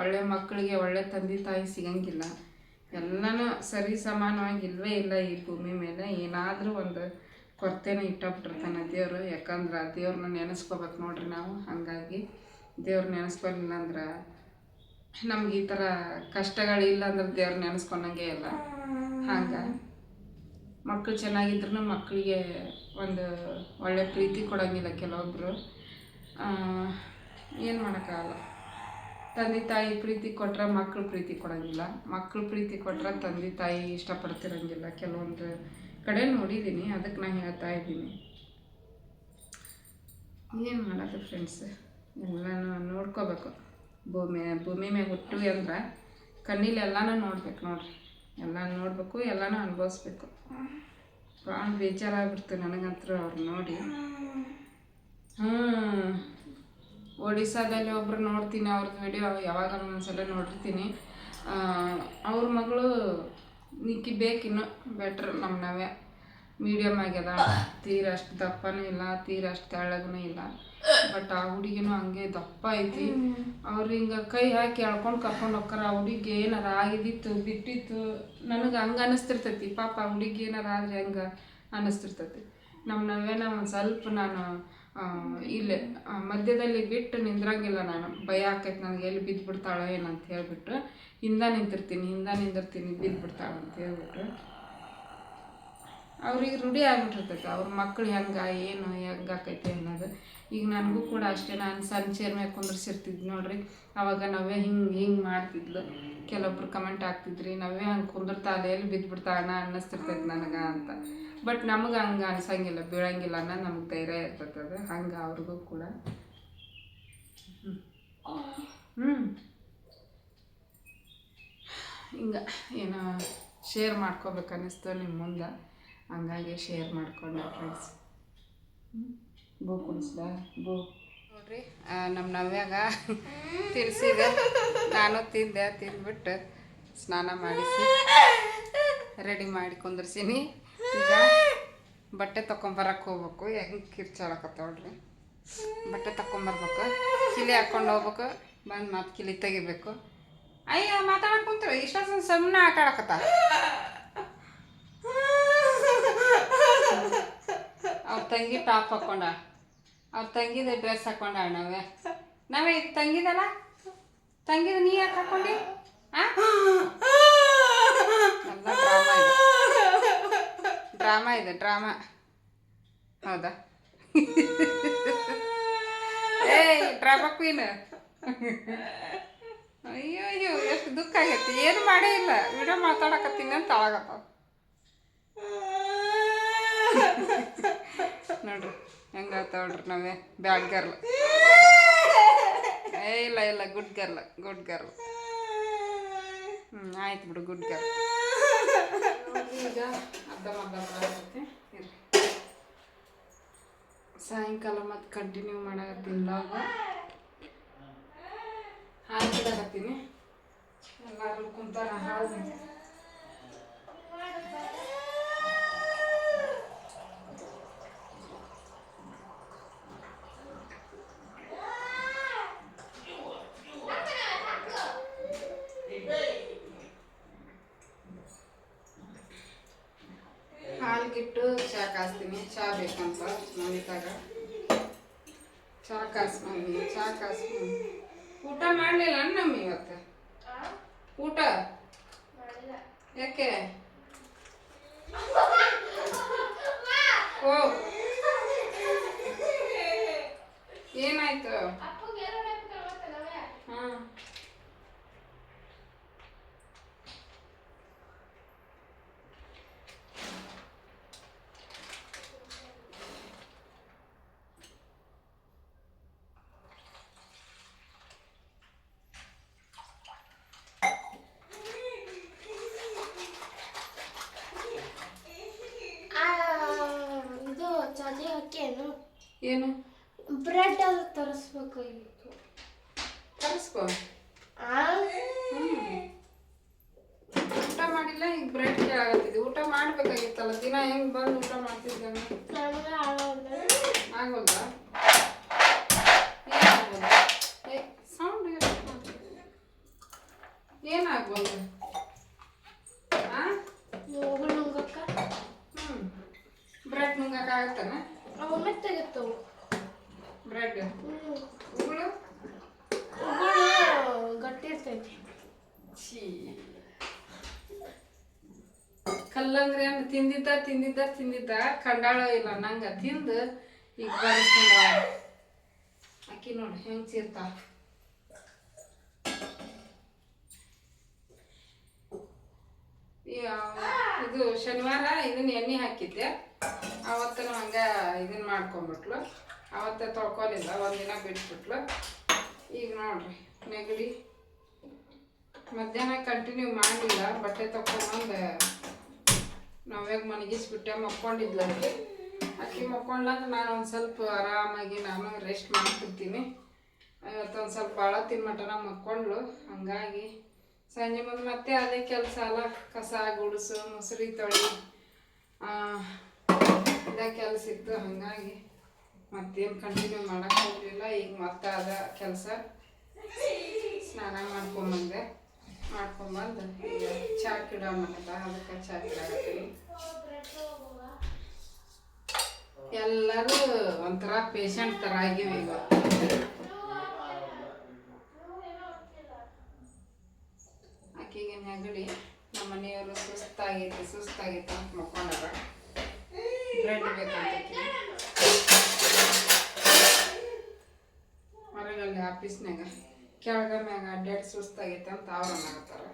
ಒಳ್ಳೆ ಮಕ್ಕಳಿಗೆ ಒಳ್ಳೆ ತಂದೆ ತಾಯಿ ಸಿಗಂಗಿಲ್ಲ. ಎಲ್ಲನೂ ಸರಿ ಸಮಾನವಾಗಿ ಇಲ್ಲವೇ ಇಲ್ಲ ಈ ಭೂಮಿ ಮೇಲೆ. ಏನಾದರೂ ಒಂದು ಕೊರತೆನ ಇಟ್ಟಬಿಟ್ಟಿರ್ತಾನೆ ದೇವರು. ಯಾಕಂದ್ರೆ ದೇವ್ರನ್ನ ನೆನೆಸ್ಕೋಬೇಕು ನೋಡ್ರಿ ನಾವು. ಹಾಗಾಗಿ ದೇವ್ರು ನೆನೆಸ್ಕೊಲಿಲ್ಲ ಅಂದ್ರೆ, ನಮ್ಗೆ ಈ ಥರ ಕಷ್ಟಗಳಿಲ್ಲ ಅಂದ್ರೆ ದೇವ್ರು ನೆನೆಸ್ಕೊಂಡಂಗೆ ಇಲ್ಲ. ಹಂಗೆ ಮಕ್ಕಳು ಚೆನ್ನಾಗಿದ್ರೂ ಮಕ್ಕಳಿಗೆ ಒಂದು ಒಳ್ಳೆ ಪ್ರೀತಿ ಕೊಡೋಂಗಿಲ್ಲ ಕೆಲವೊಬ್ಬರು. ಏನು ಮಾಡೋಕ್ಕಾಗಲ್ಲ. ತಂದೆ ತಾಯಿ ಪ್ರೀತಿ ಕೊಟ್ಟರೆ ಮಕ್ಕಳು ಪ್ರೀತಿ ಕೊಡೋಂಗಿಲ್ಲ, ಮಕ್ಕಳು ಪ್ರೀತಿ ಕೊಟ್ಟರೆ ತಂದೆ ತಾಯಿ ಇಷ್ಟಪಡ್ತಿರೋಂಗಿಲ್ಲ. ಕೆಲವೊಂದು ಕಡೆ ನೋಡಿದ್ದೀನಿ, ಅದಕ್ಕೆ ನಾನು ಹೇಳ್ತಾ ಇದ್ದೀನಿ. ಏನು ಮಾಡೋದು ಫ್ರೆಂಡ್ಸ್, ಎಲ್ಲನೂ ನೋಡ್ಕೋಬೇಕು. ಭೂಮಿ ಮೇಲೆ ಹುಟ್ಟಿವಿ ಅಂದ್ರೆ ಕಣ್ಣೀಲಿ ಎಲ್ಲನೂ ನೋಡ್ಬೇಕು ನೋಡ್ರಿ. ಎಲ್ಲ ನೋಡಬೇಕು, ಎಲ್ಲನೂ ಅನುಭವಿಸ್ಬೇಕು. ಭಾಳ ಬೇಜಾರಾಗ್ಬಿಡ್ತು ನನಗಂತೂ ಅವ್ರು ನೋಡಿ. ಒಡಿಸ್ಸಾದಲ್ಲಿ ಒಬ್ಬರು ನೋಡ್ತೀನಿ, ಅವ್ರದ್ದು ವಿಡಿಯೋ ಯಾವಾಗ ಒಂದೊಂದ್ಸಲ ನೋಡಿರ್ತೀನಿ. ಅವ್ರ ಮಗಳು ನಿಕ್ಕಿ ಬೇಕಿನ್ನು ಬೆಟ್ರ್ ನಮ್ಮ ನವ್ಯ. ಮೀಡಿಯಮ್ ಆಗ್ಯದ, ತೀರ ಅಷ್ಟು ದಪ್ಪನೂ ಇಲ್ಲ, ತೀರ ಅಷ್ಟು ತೆಳ್ಳಗೂ ಇಲ್ಲ. ಬಟ್ ಆ ಹುಡುಗಿನೂ ಹಂಗೆ ದಪ್ಪ ಐತಿ. ಅವ್ರು ಹಿಂಗೆ ಕೈ ಹಾಕಿ ಎಳ್ಕೊಂಡು ಕರ್ಕೊಂಡು ಹೋಗ್ತಾರ. ಆ ಹುಡುಗಿ ಏನಾರ ಆಗಿದ್ದಿತ್ತು ಬಿಟ್ಟಿತ್ತು, ನನಗೆ ಹಂಗೆ ಅನ್ನಿಸ್ತಿರ್ತೈತಿ. ಪಾಪ ಆ ಹುಡುಗಿ ಏನಾರ ಆದರೆ ಹಂಗೆ ಅನ್ನಿಸ್ತಿರ್ತೈತಿ. ನಮ್ಮ ನವ್ಯನ ಒಂದು ಸ್ವಲ್ಪ ನಾನು ಇಲ್ಲೇ ಮಧ್ಯದಲ್ಲಿ ಬಿಟ್ಟು ನಿಂದ್ರಂಗಿಲ್ಲ. ನಾನು ಭಯ ಆಕೈತೆ ನನಗೆ, ಎಲ್ಲಿ ಬಿದ್ದುಬಿಡ್ತಾಳೆ ಏನಂತ ಹೇಳ್ಬಿಟ್ಟು ಹಿಂದೆ ನಿಂದಿರ್ತೀನಿ ಬಿದ್ದುಬಿಡ್ತಾಳೆ ಅಂತ ಹೇಳ್ಬಿಟ್ಟು. ಅವ್ರಿಗೆ ರೂಢಿ ಆಗ್ಬಿಟ್ಟಿರ್ತೈತೆ ಅವ್ರ ಮಕ್ಳು ಹೆಂಗೆ ಏನು ಹೆಂಗೆ ಆಕೈತೆ ಅನ್ನೋದು. ಈಗ ನನಗೂ ಕೂಡ ಅಷ್ಟೇ, ನಾನು ಸಣ್ಣ ಚೇರ್ ಮೇಲೆ ಕುಂದ್ರಿಸಿರ್ತಿದ್ದೆ ನೋಡ್ರಿ, ಅವಾಗ ನವ್ಯ ಹಿಂಗೆ ಮಾಡ್ತಿದ್ಲು. ಕೆಲವೊಬ್ರು ಕಮೆಂಟ್ ಆಗ್ತಿದ್ರಿ, ನವ್ಯ ಹಂಗೆ ಕುಂದಿರ್ತಾಳೆ ಎಲ್ಲಿ ಬಿದ್ದುಬಿಡ್ತಾಳ ಅನ್ನಿಸ್ತಿರ್ತೈತೆ ನನಗೆ ಅಂತ. ಬಟ್ ನಮಗೆ ಹಂಗೆ ಅನ್ಸಂಗಿಲ್ಲ, ಬೀಳಂಗಿಲ್ಲ ಅನ್ನೋದು ನಮ್ಗೆ ಧೈರ್ಯ ಇರ್ತೈತೆ. ಅದು ಹಂಗೆ ಅವ್ರಿಗೂ ಕೂಡ. ಹಿಂಗೆ ಏನೋ ಶೇರ್ ಮಾಡ್ಕೋಬೇಕು ಅನ್ನಿಸ್ತು ನಿಮ್ಮ ಮುಂದೆ, ಹಂಗಾಗಿ ಶೇರ್ ಮಾಡ್ಕೊಂಡೆ ಫ್ರೆಂಡ್ಸ್. ಬೂ ಕುಡಿಸ್ದ ಬೂ ನೋಡ್ರಿ, ನಮ್ಮ ನವ್ಯಾಗ ತಿನ್ಸಿದೆ. ನಾನು ತಿಂದ್ಬಿಟ್ಟು ಸ್ನಾನ ಮಾಡಿಸಿ ರೆಡಿ ಮಾಡಿ ಕುಂದ್ರಸೀನಿ. ಈಗ ಬಟ್ಟೆ ತೊಗೊಂಬರಕ್ಕೆ ಹೋಗ್ಬೇಕು. ಹೆಂಗೆ ಕಿರ್ಚಾಡಕತ್ತವಳ್ರಿ, ಬಟ್ಟೆ ತಗೊಂಬರ್ಬೇಕು, ಕಿಲಿ ಹಾಕ್ಕೊಂಡು ಹೋಗ್ಬೇಕು. ಬಂದು ಮತ್ತೆ ಕಿಲಿ ತೆಗಿಬೇಕು. ಅಯ್ಯ ಮಾತಾಡಕ್ಕೆ ಕುಂತ್ರೆ ಇಷ್ಟೊಂದು ಸುಮ್ಮನೆ ಆಟ ಆಡಕತ್ತ. ಅವ್ರ ತಂಗಿ ಟಾಪ್ ಹಾಕೊಂಡ, ಅವ್ರ ತಂಗಿದ ಡ್ರೆಸ್ ಹಾಕೊಂಡ. ನಾವೇ ಇದು ತಂಗಿದಲ್ಲ, ತಂಗಿದ ನೀ ಯಾಕೆ ಹಾಕೊಂಡಿ? ಎಲ್ಲ ಡ್ರಾಮಾ ಇದೆ ಡ್ರಾಮಾ. ಹೌದಾ? ಏಯ್ ಡ್ರಾಮಾ ಕ್ವೀನ್. ಅಯ್ಯೋ ಅಯ್ಯೋ ಎಷ್ಟು ದುಃಖ ಆಗೈತಿ. ಏನು ಮಾಡೇ ಇಲ್ಲ, ವಿಡಿಯೋ ಮಾತಾಡಕತ್ತೀನಿ ಅಂತ ಅಳಗತ್ತ ನೋಡ್ರಿ ಹೆಂಗಾಗ್ತಾವ ನೋಡ್ರಿ. ನಾವೇ ಬ್ಯಾಡ್ ಗರ್ಲ್. ಇಲ್ಲ ಇಲ್ಲ, ಗುಡ್ ಗರ್ಲ್, ಗುಡ್ ಗರ್ಲ್. ಆಯ್ತು ಬಿಡು, ಗುಡ್ ಗರ್ಲ್. ಈಗ ಅರ್ಧ ಮಾಡಾಕತ್ತಿ. ಸಾಯಂಕಾಲ ಮತ್ತು ಕಂಟಿನ್ಯೂ ಮಾಡಾಕತ್ತೀನಿ ಲಾಗ. ಹಾಲು ಬಿಡಾಕತ್ತೀನಿ. ಎಲ್ಲರೂ ಕುಂತಾರ ಹಾಲು. ಹಾಲ್ಗಿಟ್ಟು ಚಾ ಕಾಸ್ತೀನಿ. ಚಾ ಬೇಕಂತ ಮನಿತಾಗ. ಚಾ ಕಾಸ್ಮಿ, ಚಾ ಕಾಸ್ಮಿ. ಊಟ ಮಾಡಲಿಲ್ಲ ನಮ್ಮಿ ಇವತ್ತು? ಊಟ ಯಾಕೆ? ಓ ಏನಾಯ್ತು? ಹಾಂ ಏನು? ಬ್ರೆಡ್ ಅದು ತರಿಸ್ಬೇಕಾಗಿತ್ತು. ತರಿಸ್ಕೊ. ಊಟ ಮಾಡಿಲ್ಲ, ಈಗ ಬ್ರೆಡ್ ಕೇಳಾಗತ್ತಿದ್ದೆ. ಊಟ ಮಾಡ್ಬೇಕಾಗಿತ್ತಲ್ಲ, ದಿನ ಹೆಂಗ್ ಬಂದು ಊಟ ಮಾಡ್ತಿದ್ದೆ? ಆಗೋಲ್ವಾ? ಏನಾಗೋಲ್ಲ? ಸೌಂಡ್ ಏನಾಗ್ಬೋದು? ಬ್ರೆಡ್ ನುಂಗಕ್ಕಾಗತ್ತಾನ? ಅವು ಮೆತ್ತಾಗಿರ್ತವು ಬ್ರೆಡ್. ಉಗುಳು ಗಟ್ಟಿ ಇರ್ತೈತಿ. ಕಲ್ಲಂಗ್ರಿ ಹಣ್ಣು ತಿಂದಿದ್ದ ಕಂಡಾಳ ಇಲ್ಲ ನಂಗೆ. ತಿಂದು ಈಗ ಬರೆಸ್ಕೊಂಡ ಅಕ್ಕಿ ನೋಡಿ ಹೆಂಗೆ ಚೀರ್ತಾ. ಇದು ಶನಿವಾರ ಇದನ್ನ ಎಣ್ಣೆ ಹಾಕಿದ್ದೆ. ಅವತ್ತೂ ಹಂಗೆ ಇದನ್ನ ಮಾಡ್ಕೊಂಬಿಟ್ಲು. ಅವತ್ತೇ ತೊಳ್ಕೊಲಿಲ್ಲ, ಒಂದಿನ ಬಿಟ್ಬಿಟ್ಲು. ಈಗ ನೋಡ್ರಿ ನೆಗಡಿ. ಮಧ್ಯಾಹ್ನ ಕಂಟಿನ್ಯೂ ಮಾಡಲಿಲ್ಲ, ಬಟ್ಟೆ ತಗೊಂಬಂದು ನಾವ್ಯಾಗ ಮನಗಿಸ್ಬಿಟ್ಟೆ. ಮಕ್ಕೊಂಡಿದ್ಲ ಅಕ್ಕಿ ಮಕ್ಕೊಂಡ್ಲಂದ್ರೆ ನಾನು ಒಂದು ಸ್ವಲ್ಪ ಆರಾಮಾಗಿ ನಾನು ರೆಸ್ಟ್ ಮಾಡ್ತಿರ್ತೀನಿ. ಇವತ್ತೊಂದು ಸ್ವಲ್ಪ ಭಾಳ ತಿನ್ಮಟನ ಮಕ್ಕೊಂಡ್ಲು. ಹಂಗಾಗಿ ಸಂಜೆ ಮುಂದೆ ಮತ್ತೆ ಅದೇ ಕೆಲಸ ಅಲ್ಲ, ಕಸ ಗುಡಿಸು, ಮುಸುರಿ ತೊಳಿ, ಇದೇ ಕೆಲಸ ಇತ್ತು. ಹಾಗಾಗಿ ಮತ್ತೇನು ಕಂಟಿನ್ಯೂ ಮಾಡೋಕ್ಕೆ ಹೋಗಲಿಲ್ಲ. ಈಗ ಮತ್ತೆ ಅದ ಕೆಲಸ. ಸ್ನಾನ ಮಾಡ್ಕೊಂಬಂದು ಈಗ ಚಾ ಕಿಡಮಲ್ಲ, ಅದಕ್ಕೆ ಚಾ ಕಿಡಾಕತ್ತೀನಿ. ಎಲ್ಲರೂ ಒಂಥರ ಪೇಷಂಟ್ ಥರ ಆಗಿವೆ ಈಗ. ಆಕೆಗೆ ನೆಗಡಿ. ನಮ್ಮ ಮನೆಯವರು ಸುಸ್ತಾಗೈತೆ ಅಂತ ಮಕ್ಕೊಂಡಾರ. ಬ್ರೆಡ್ ಬೇಕಂತ ಹೊರಗಲ್ಲಿ ಆಫೀಸ್ನಾಗ ಕೆಳಗ ಮ್ಯಾಗ ಅಡ್ಡಾಡಿ ಸುಸ್ತಾಗೈತೆ ಅಂತ ಅವ್ರು ಅನ್ನಕತ್ತಾರ.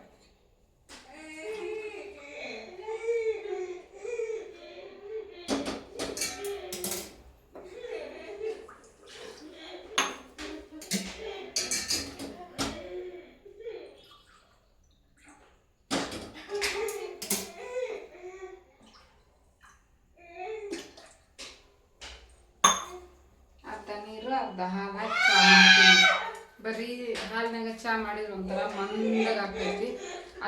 ಅರ್ಧ ಹಾಲು ಹಾಕಿ ಚಾ ಮಾಡ್ತೀನಿ. ಬರೀ ಹಾಲಿನಾಗ ಚಾ ಮಾಡಿದ್ರೆ ಒಂಥರ ಮಂದಾಗ ಆಗ್ತೈತಿ.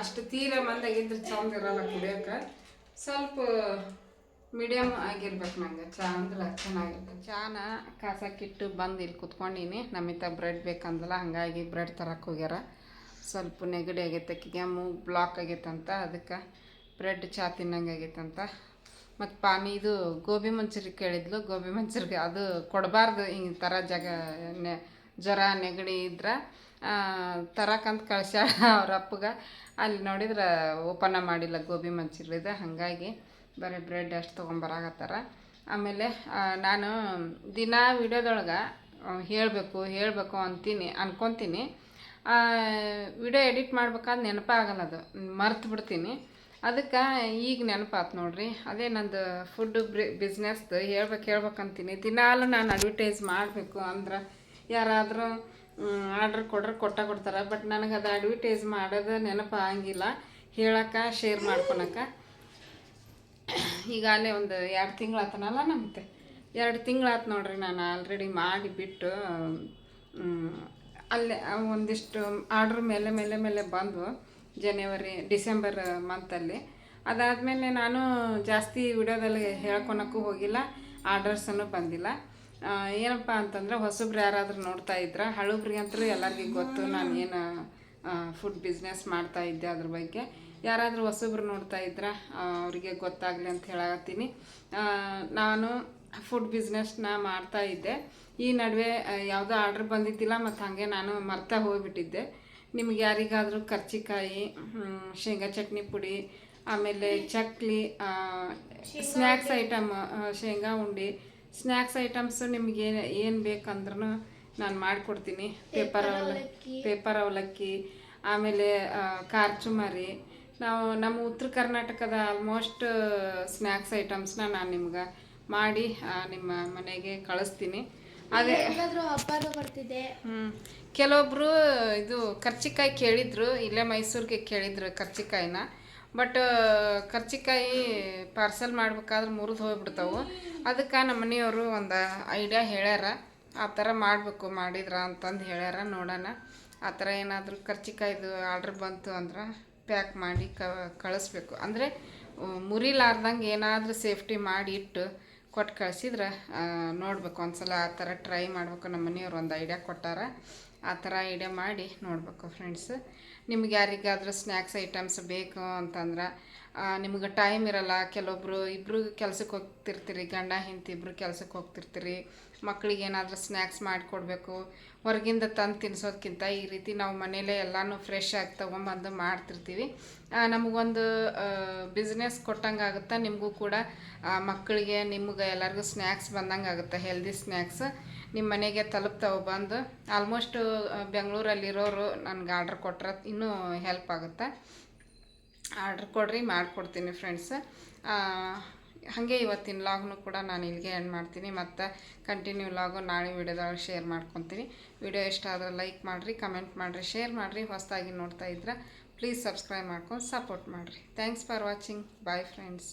ಅಷ್ಟು ತೀರ ಮಂದಾಗಿದ್ರೆ ಚಂದ ಇರಲ್ಲ ಕುಡಿಯೋಕೆ. ಸ್ವಲ್ಪ ಮೀಡಿಯಮ್ ಆಗಿರ್ಬೇಕು ನಂಗೆ ಚಹಾ ಅಂದ್ರೆ ಚೆನ್ನಾಗಿರ್ಬೇಕು. ಚಹಾನ ಕಾಸಕ್ಕಿಟ್ಟು ಬಂದು ಇಲ್ಲಿ ಕುತ್ಕೊಂಡೀನಿ. ನಮಿತ ಬ್ರೆಡ್ ಬೇಕಂದಲ್ಲ, ಹಾಗಾಗಿ ಬ್ರೆಡ್ ತರಕ್ಕೆ ಹೋಗ್ಯಾರ. ಸ್ವಲ್ಪ ನೆಗಡಿ ಆಗೈತೆ ಆಕಿಗೆ, ಮೂಗು ಬ್ಲಾಕ್ ಆಗೈತಂತ, ಅದಕ್ಕೆ ಬ್ರೆಡ್ ಚಹಾ ತಿನ್ನಂಗೆ ಆಗೈತಂತ. ಮತ್ತು ಇದು ಗೋಬಿ ಮಂಚೂರಿ ಕೇಳಿದ್ಲು. ಗೋಬಿ ಮಂಚೂರಿಗೆ ಅದು ಕೊಡಬಾರ್ದು, ಈ ಥರ ಜ್ವರ ನೆಗಡಿ ಇದ್ರೆ ತರಕಂತ ಕಳ್ಸ್ಯಾಳ ಅವ್ರ ಅಪ್ಪಗೆ. ಅಲ್ಲಿ ನೋಡಿದ್ರೆ ಓಪನ್ ಮಾಡಿಲ್ಲ ಗೋಬಿ ಮಂಚೂರಿದ, ಹಾಗಾಗಿ ಬರೀ ಬ್ರೆಡ್ ಅಷ್ಟು ತೊಗೊಂಬರಾಕತ್ತಾರ. ಆಮೇಲೆ ನಾನು ದಿನ ವಿಡಿಯೋದೊಳಗೆ ಹೇಳಬೇಕು ಅನ್ಕೊತೀನಿ. ವಿಡಿಯೋ ಎಡಿಟ್ ಮಾಡ್ಬೇಕಾದ್ರೆ ನೆನಪಾಗಲ್ಲ, ಅದು ಮರ್ತು ಬಿಡ್ತೀನಿ. ಅದಕ್ಕೆ ಈಗ ನೆನಪಾತು ನೋಡ್ರಿ. ಅದೇ ನಂದು ಫುಡ್ ಬಿಸ್ನೆಸ್ದು ಹೇಳ್ಬೇಕಂತೀನಿ. ದಿನಾಲು ನಾನು ಅಡ್ವರ್ಟೈಸ್ ಮಾಡಬೇಕು ಅಂದ್ರೆ ಯಾರಾದರೂ ಆರ್ಡ್ರ್ ಕೊಡ್ತಾರೆ. ಬಟ್ ನನಗೆ ಅದು ಅಡ್ವರ್ಟೈಸ್ ಮಾಡೋದು ನೆನಪಾಗಂಗಿಲ್ಲ, ಹೇಳೋಕೆ ಶೇರ್ ಮಾಡ್ಕೊಳಕ್ಕೆ. ಈಗಾಗಲೇ ಒಂದು 2 ತಿಂಗಳು ಆತನಲ್ಲ, ನಮ್ಗೆ 2 ತಿಂಗಳಾತು ನೋಡ್ರಿ. ನಾನು ಆಲ್ರೆಡಿ ಮಾಡಿಬಿಟ್ಟು ಅಲ್ಲೇ ಒಂದಿಷ್ಟು ಆರ್ಡ್ರ್ ಮೇಲೆ ಬಂದವು ಡಿಸೆಂಬರ್ ಮಂತಲ್ಲಿ. ಅದಾದಮೇಲೆ ನಾನು ಜಾಸ್ತಿ ವಿಡಿಯೋದಲ್ಲಿ ಹೇಳ್ಕೊಳಕ್ಕೂ ಹೋಗಿಲ್ಲ, ಆರ್ಡರ್ಸನ್ನು ಬಂದಿಲ್ಲ. ಏನಪ್ಪ ಅಂತಂದ್ರೆ ಹೊಸಬ್ರು ಯಾರಾದರೂ ನೋಡ್ತಾ ಇದ್ರೆ, ಹಳಬ್ರಿಗೆ ಅಂತೂ ಎಲ್ಲರಿಗೂ ಗೊತ್ತು ನಾನು ಏನು ಫುಡ್ ಬಿಸ್ನೆಸ್ ಮಾಡ್ತಾಯಿದ್ದೆ. ಅದ್ರ ಬಗ್ಗೆ ಯಾರಾದರೂ ಹೊಸಬ್ರು ನೋಡ್ತಾ ಇದ್ರೆ ಅವರಿಗೆ ಗೊತ್ತಾಗಲಿ ಅಂತ ಹೇಳತ್ತೀನಿ. ನಾನು ಫುಡ್ ಬಿಸ್ನೆಸ್ನ ಮಾಡ್ತಾಯಿದ್ದೆ. ಈ ನಡುವೆ ಯಾವುದೋ ಆರ್ಡ್ರ್ ಬಂದಿದ್ದಿಲ್ಲ, ಮತ್ತು ಹಾಗೆ ನಾನು ಮರ್ತಾ ಹೋಗಿಬಿಟ್ಟಿದ್ದೆ. ನಿಮ್ಗೆ ಯಾರಿಗಾದರೂ ಕರ್ಚಿಕಾಯಿ, ಶೇಂಗಾ ಚಟ್ನಿ ಪುಡಿ, ಆಮೇಲೆ ಚಕ್ಲಿ, ಸ್ನ್ಯಾಕ್ಸ್ ಐಟಮ್, ಶೇಂಗಾ ಉಂಡೆ, ಸ್ನ್ಯಾಕ್ಸ್ ಐಟಮ್ಸು ನಿಮ್ಗೆ ಏನು ಬೇಕಂದ್ರೂ ನಾನು ಮಾಡಿಕೊಡ್ತೀನಿ. ಪೇಪರ್ ಅವಲಕ್ಕಿ, ಆಮೇಲೆ ಖಾರ ಚುಮ್ಮರಿ. ನಮ್ಮ ಉತ್ತರ ಕರ್ನಾಟಕದ ಆಲ್ಮೋಸ್ಟ್ ಸ್ನ್ಯಾಕ್ಸ್ ಐಟಮ್ಸ್ನ ನಾನು ನಿಮ್ಗೆ ಮಾಡಿ ನಿಮ್ಮ ಮನೆಗೆ ಕಳಿಸ್ತೀನಿ. ಅದೇ ಹಬ್ಬದ ಬರ್ತಿದೆ. ಕೆಲವೊಬ್ಬರು ಇದು ಕರ್ಚಿಕಾಯಿ ಕೇಳಿದ್ರು, ಇಲ್ಲೇ ಮೈಸೂರಿಗೆ ಕೇಳಿದ್ರು ಕರ್ಚಿಕಾಯಿನ. ಬಟ್ ಕರ್ಚಿಕಾಯಿ ಪಾರ್ಸಲ್ ಮಾಡ್ಬೇಕಾದ್ರೆ ಮುರಿದು ಹೋಗ್ಬಿಡ್ತಾವೆ. ಅದಕ್ಕೆ ನಮ್ಮ ಮನೆಯವರು ಒಂದು ಐಡಿಯಾ ಹೇಳ್ಯಾರ, ಆ ಥರ ಮಾಡಿದ್ರ ಅಂತಂದು ಹೇಳ್ಯಾರ. ನೋಡೋಣ, ಆ ಥರ ಏನಾದರೂ ಕರ್ಚಿಕಾಯ್ದು ಆರ್ಡ್ರ್ ಬಂತು ಅಂದ್ರೆ ಪ್ಯಾಕ್ ಮಾಡಿ ಕಳಿಸ್ಬೇಕು. ಅಂದರೆ ಮುರಿಲಾರ್ದಂಗೆ ಏನಾದರೂ ಸೇಫ್ಟಿ ಮಾಡಿ ಇಟ್ಟು ಕೊಟ್ಟು ಕಳಿಸಿದ್ರೆ ನೋಡಬೇಕು. ಒಂದ್ಸಲ ಆ ಥರ ಟ್ರೈ ಮಾಡಬೇಕು. ನಮ್ಮ ಮನೆಯವ್ರು ಒಂದು ಐಡಿಯಾ ಕೊಟ್ಟಾರ, ಆ ಥರ ಐಡಿಯಾ ಮಾಡಿ ನೋಡಬೇಕು ಫ್ರೆಂಡ್ಸ್. ನಿಮ್ಗೆ ಯಾರಿಗಾದರೂ ಸ್ನ್ಯಾಕ್ಸ್ ಐಟಮ್ಸ್ ಬೇಕು ಅಂತಂದ್ರೆ ನಿಮ್ಗೆ ಟೈಮ್ ಇರಲ್ಲ. ಇಬ್ಬರು ಕೆಲ್ಸಕ್ಕೆ ಹೋಗ್ತಿರ್ತೀರಿ, ಗಂಡ ಹೆಂಡತಿ ಇಬ್ಬರು ಕೆಲ್ಸಕ್ಕೆ ಹೋಗ್ತಿರ್ತೀರಿ. ಮಕ್ಕಳಿಗೆ ಏನಾದರೂ ಸ್ನ್ಯಾಕ್ಸ್ ಮಾಡಿಕೊಡ್ಬೇಕು. ಹೊರಗಿಂದ ತಂದು ತಿನ್ನಿಸೋದಕ್ಕಿಂತ ಈ ರೀತಿ ನಾವು ಮನೇಲೇ ಎಲ್ಲನೂ ಫ್ರೆಶ್ ಆಗಿ ತೊಗೊಂಬಂದು ಮಾಡ್ತಿರ್ತೀವಿ. ನಮಗೊಂದು ಬಿಸ್ನೆಸ್ ಕೊಟ್ಟಂಗೆ ಆಗುತ್ತೆ. ನಿಮಗೂ ಕೂಡ ಮಕ್ಕಳಿಗೆ ನಿಮ್ಗೆ ಎಲ್ಲರಿಗೂ ಸ್ನ್ಯಾಕ್ಸ್ ಬಂದಂಗೆ ಆಗುತ್ತೆ. ಹೆಲ್ದಿ ಸ್ನ್ಯಾಕ್ಸ್ ನಿಮ್ಮ ಮನೆಗೆ ತಲುಪ್ತಾವೆ ಬಂದು. ಆಲ್ಮೋಸ್ಟ್ ಬೆಂಗಳೂರಲ್ಲಿರೋರು ನನಗೆ ಆರ್ಡ್ರ್ ಕೊಟ್ರೆ ಇನ್ನೂ ಹೆಲ್ಪ್ ಆಗುತ್ತೆ. ಆರ್ಡ್ರ್ ಕೊಡ್ರಿ, ಮಾಡಿಕೊಡ್ತೀನಿ ಫ್ರೆಂಡ್ಸ್. ಹಾಗೆ ಇವತ್ತಿನ ಲಾಗ್ನು ಕೂಡ ನಾನು ಇಲ್ಲಿಗೆ ಎಂಡ್ ಮಾಡ್ತೀನಿ. ಮತ್ತು ಕಂಟಿನ್ಯೂ ಲಾಗು ನಾಳೆ ವಿಡಿಯೋದೊಳಗೆ ಶೇರ್ ಮಾಡ್ಕೊತೀನಿ. ವಿಡಿಯೋ ಇಷ್ಟ ಆದರೆ ಲೈಕ್ ಮಾಡಿರಿ, ಕಮೆಂಟ್ ಮಾಡಿರಿ, ಶೇರ್ ಮಾಡಿರಿ. ಹೊಸದಾಗಿ ನೋಡ್ತಾ ಇದ್ರೆ ಪ್ಲೀಸ್ ಸಬ್ಸ್ಕ್ರೈಬ್ ಮಾಡ್ಕೊಂಡು ಸಪೋರ್ಟ್ ಮಾಡಿರಿ. Thanks for watching. Bye friends.